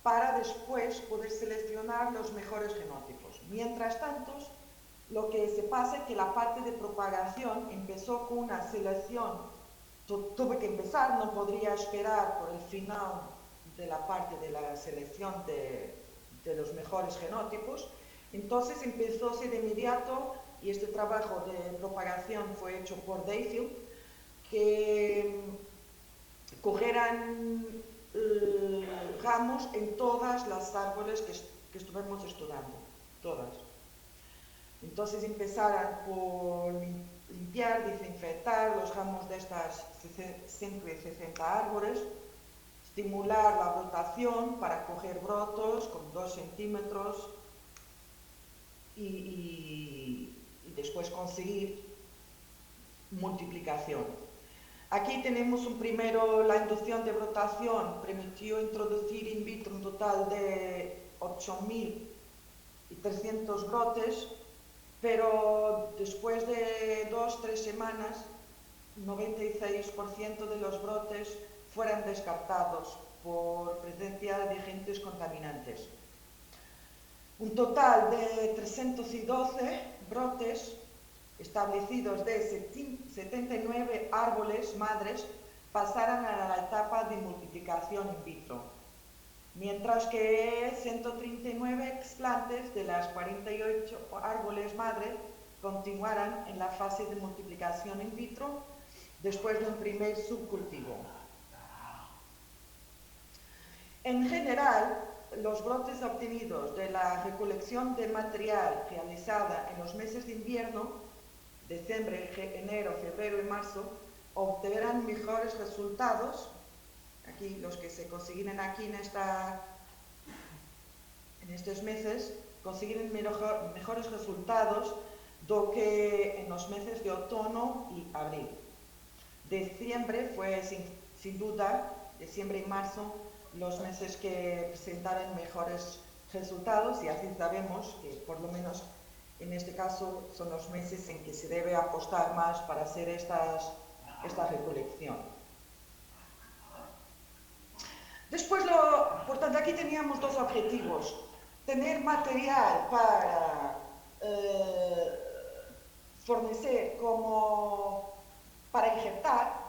para después poder seleccionar los mejores genotipos. Mientras tanto, lo que se pasa es que la parte de propagación empezó con una selección. Tuve que empezar, no podría esperar por el final de la parte de la selección de los mejores genotipos. Entonces empezó de inmediato, y este trabajo de propagación fue hecho por Dayfield, que cogieran ramos en todas las árboles que estuvimos estudiando, todas. Entonces empezaron por limpiar, desinfectar los ramos de estas 160 árboles, estimular la brotación para coger brotos con 2 centímetros y después conseguir multiplicación. Aquí tenemos la inducción de brotación permitió introducir in vitro un total de 8.300 brotes, pero después de 2-3 semanas, 96% de los brotes fueron descartados por presencia de agentes contaminantes. Un total de 312 brotes establecidos de 79 árboles madres pasaran a la etapa de multiplicación in vitro, mientras que 139 explantes de las 48 árboles madre continuaran en la fase de multiplicación in vitro después de un primer subcultivo. En general, los brotes obtenidos de la recolección de material realizada en los meses de invierno, diciembre, enero, febrero y marzo, obtendrán mejores resultados. Aquí, los que se consiguen aquí en estos meses, consiguen mejores resultados do que en los meses de otoño y abril. Diciembre fue sin duda, diciembre y marzo, los meses que presentaron mejores resultados, y así sabemos que por lo menos en este caso son los meses en que se debe apostar más para hacer esta recolección. Después, por tanto, aquí teníamos dos objetivos: tener material para fornecer para injertar,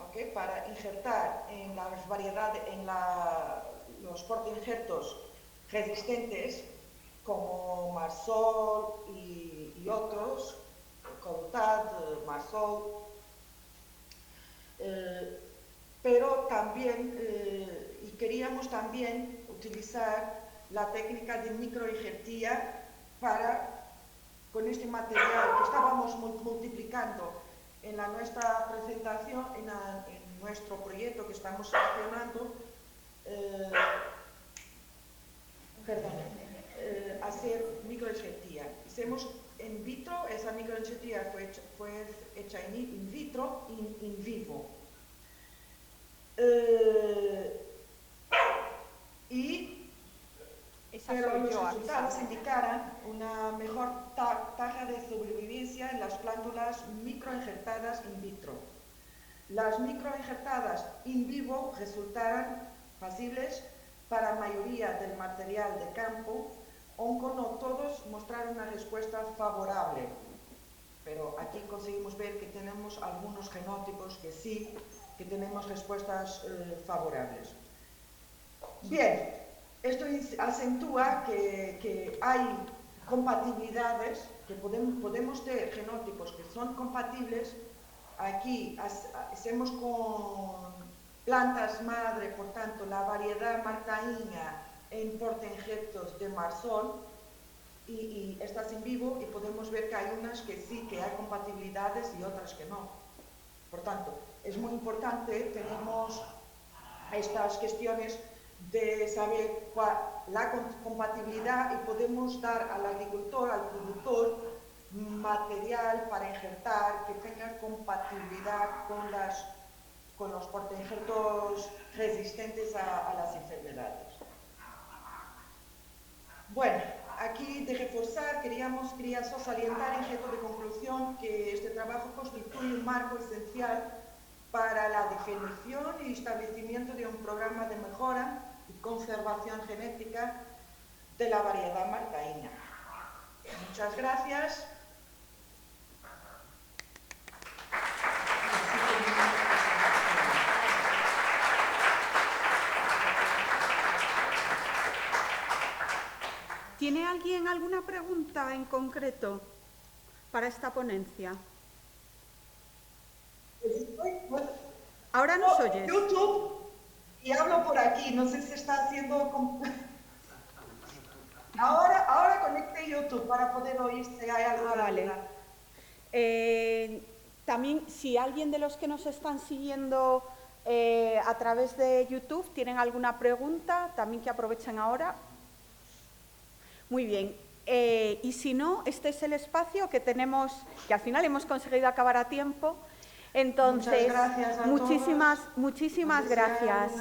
¿okay? Para injertar en las variedades, en los portainjertos resistentes como Marsol y otros, Coltad, Marsol, pero también, y queríamos también utilizar la técnica de microinjertía con este material que estábamos multiplicando en nuestra presentación, en nuestro proyecto que estamos gestionando, hacer microinjertía. Hicimos in vitro, esa microinjertía fue hecha in vitro, in vivo. Pero los resultados indicaran una mejor tasa de sobrevivencia en las plántulas microinjertadas in vitro. Las microinjertadas in vivo resultaron pasibles para la mayoría del material de campo, aunque no todos mostraron una respuesta favorable. Pero aquí conseguimos ver que tenemos algunos genotipos que sí, que tenemos respuestas favorables. Bien, esto acentúa que hay compatibilidades, que podemos tener genotipos que son compatibles. Aquí hacemos con plantas madre, por tanto, la variedad martaína en portainjertos de Marsol, y estas in vivo, y podemos ver que hay unas que sí, que hay compatibilidades y otras que no. Por tanto, es muy importante, tenemos estas cuestiones de saber la compatibilidad, y podemos dar al agricultor, al productor, material para injertar que tenga compatibilidad con los portainjertos resistentes a las enfermedades. Bueno, aquí de reforzar, quería salientar en gesto de conclusión que este trabajo constituye un marco esencial para la definición y establecimiento de un programa de mejora y conservación genética de la variedad martaína. Muchas gracias. ¿Tiene alguien alguna pregunta en concreto para esta ponencia? Ahora nos oyes. YouTube, y hablo por aquí, no sé si está haciendo... Ahora conecte YouTube para poder oír si hay algo. Vale. También, si alguien de los que nos están siguiendo a través de YouTube tienen alguna pregunta, también que aprovechen ahora. Muy bien. Y si no, este es el espacio que tenemos, que al final hemos conseguido acabar a tiempo. Entonces, muchísimas gracias.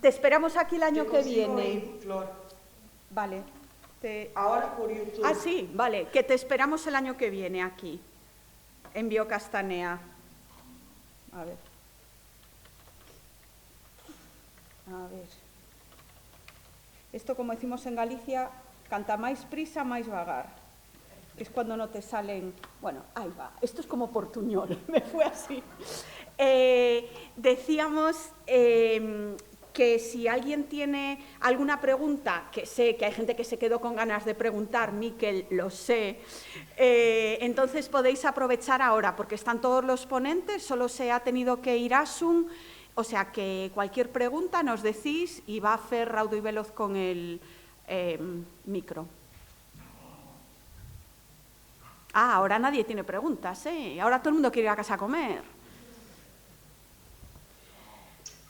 Te esperamos aquí el año que viene. Vale. Ahora por YouTube. Ah, sí, vale. Que te esperamos el año que viene aquí, en Biocastanea. A ver. Esto, como decimos en Galicia, canta máis prisa, máis vagar. Es cuando no te salen... Bueno, ahí va. Esto es como portuñol, me fue así. Decíamos que si alguien tiene alguna pregunta, que sé que hay gente que se quedó con ganas de preguntar, Miquel, lo sé, entonces podéis aprovechar ahora, porque están todos los ponentes, solo se ha tenido que ir Asun, o sea que cualquier pregunta nos decís y va a hacer raudo y veloz con el micro. Ahora nadie tiene preguntas, ahora todo el mundo quiere ir a casa a comer.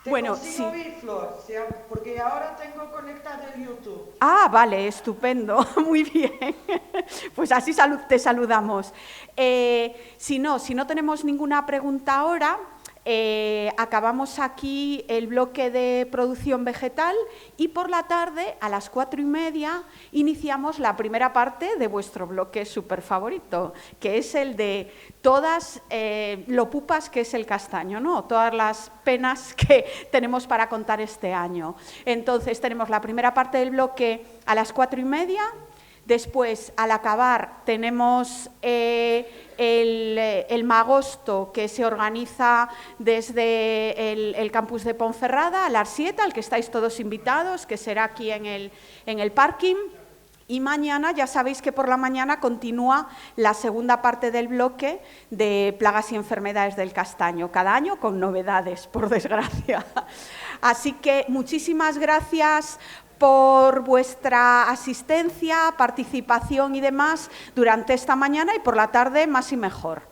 Bueno, sí. Oír, Flor, porque ahora tengo conectado el YouTube. Ah, vale, estupendo, muy bien. Pues así te saludamos. Si no tenemos ninguna pregunta ahora, acabamos aquí el bloque de producción vegetal y por la tarde, a las 4:30, iniciamos la primera parte de vuestro bloque súper favorito, que es el de todas lo pupas que es el castaño, ¿no? Todas las penas que tenemos para contar este año. Entonces, tenemos la primera parte del bloque a las 4:30. Después, al acabar, tenemos el Magosto, que se organiza desde el campus de Ponferrada a las 7, al que estáis todos invitados, que será aquí en el parking. Y mañana, ya sabéis que por la mañana continúa la segunda parte del bloque de plagas y enfermedades del castaño, cada año con novedades, por desgracia. Así que muchísimas gracias por vuestra asistencia, participación y demás durante esta mañana y por la tarde más y mejor.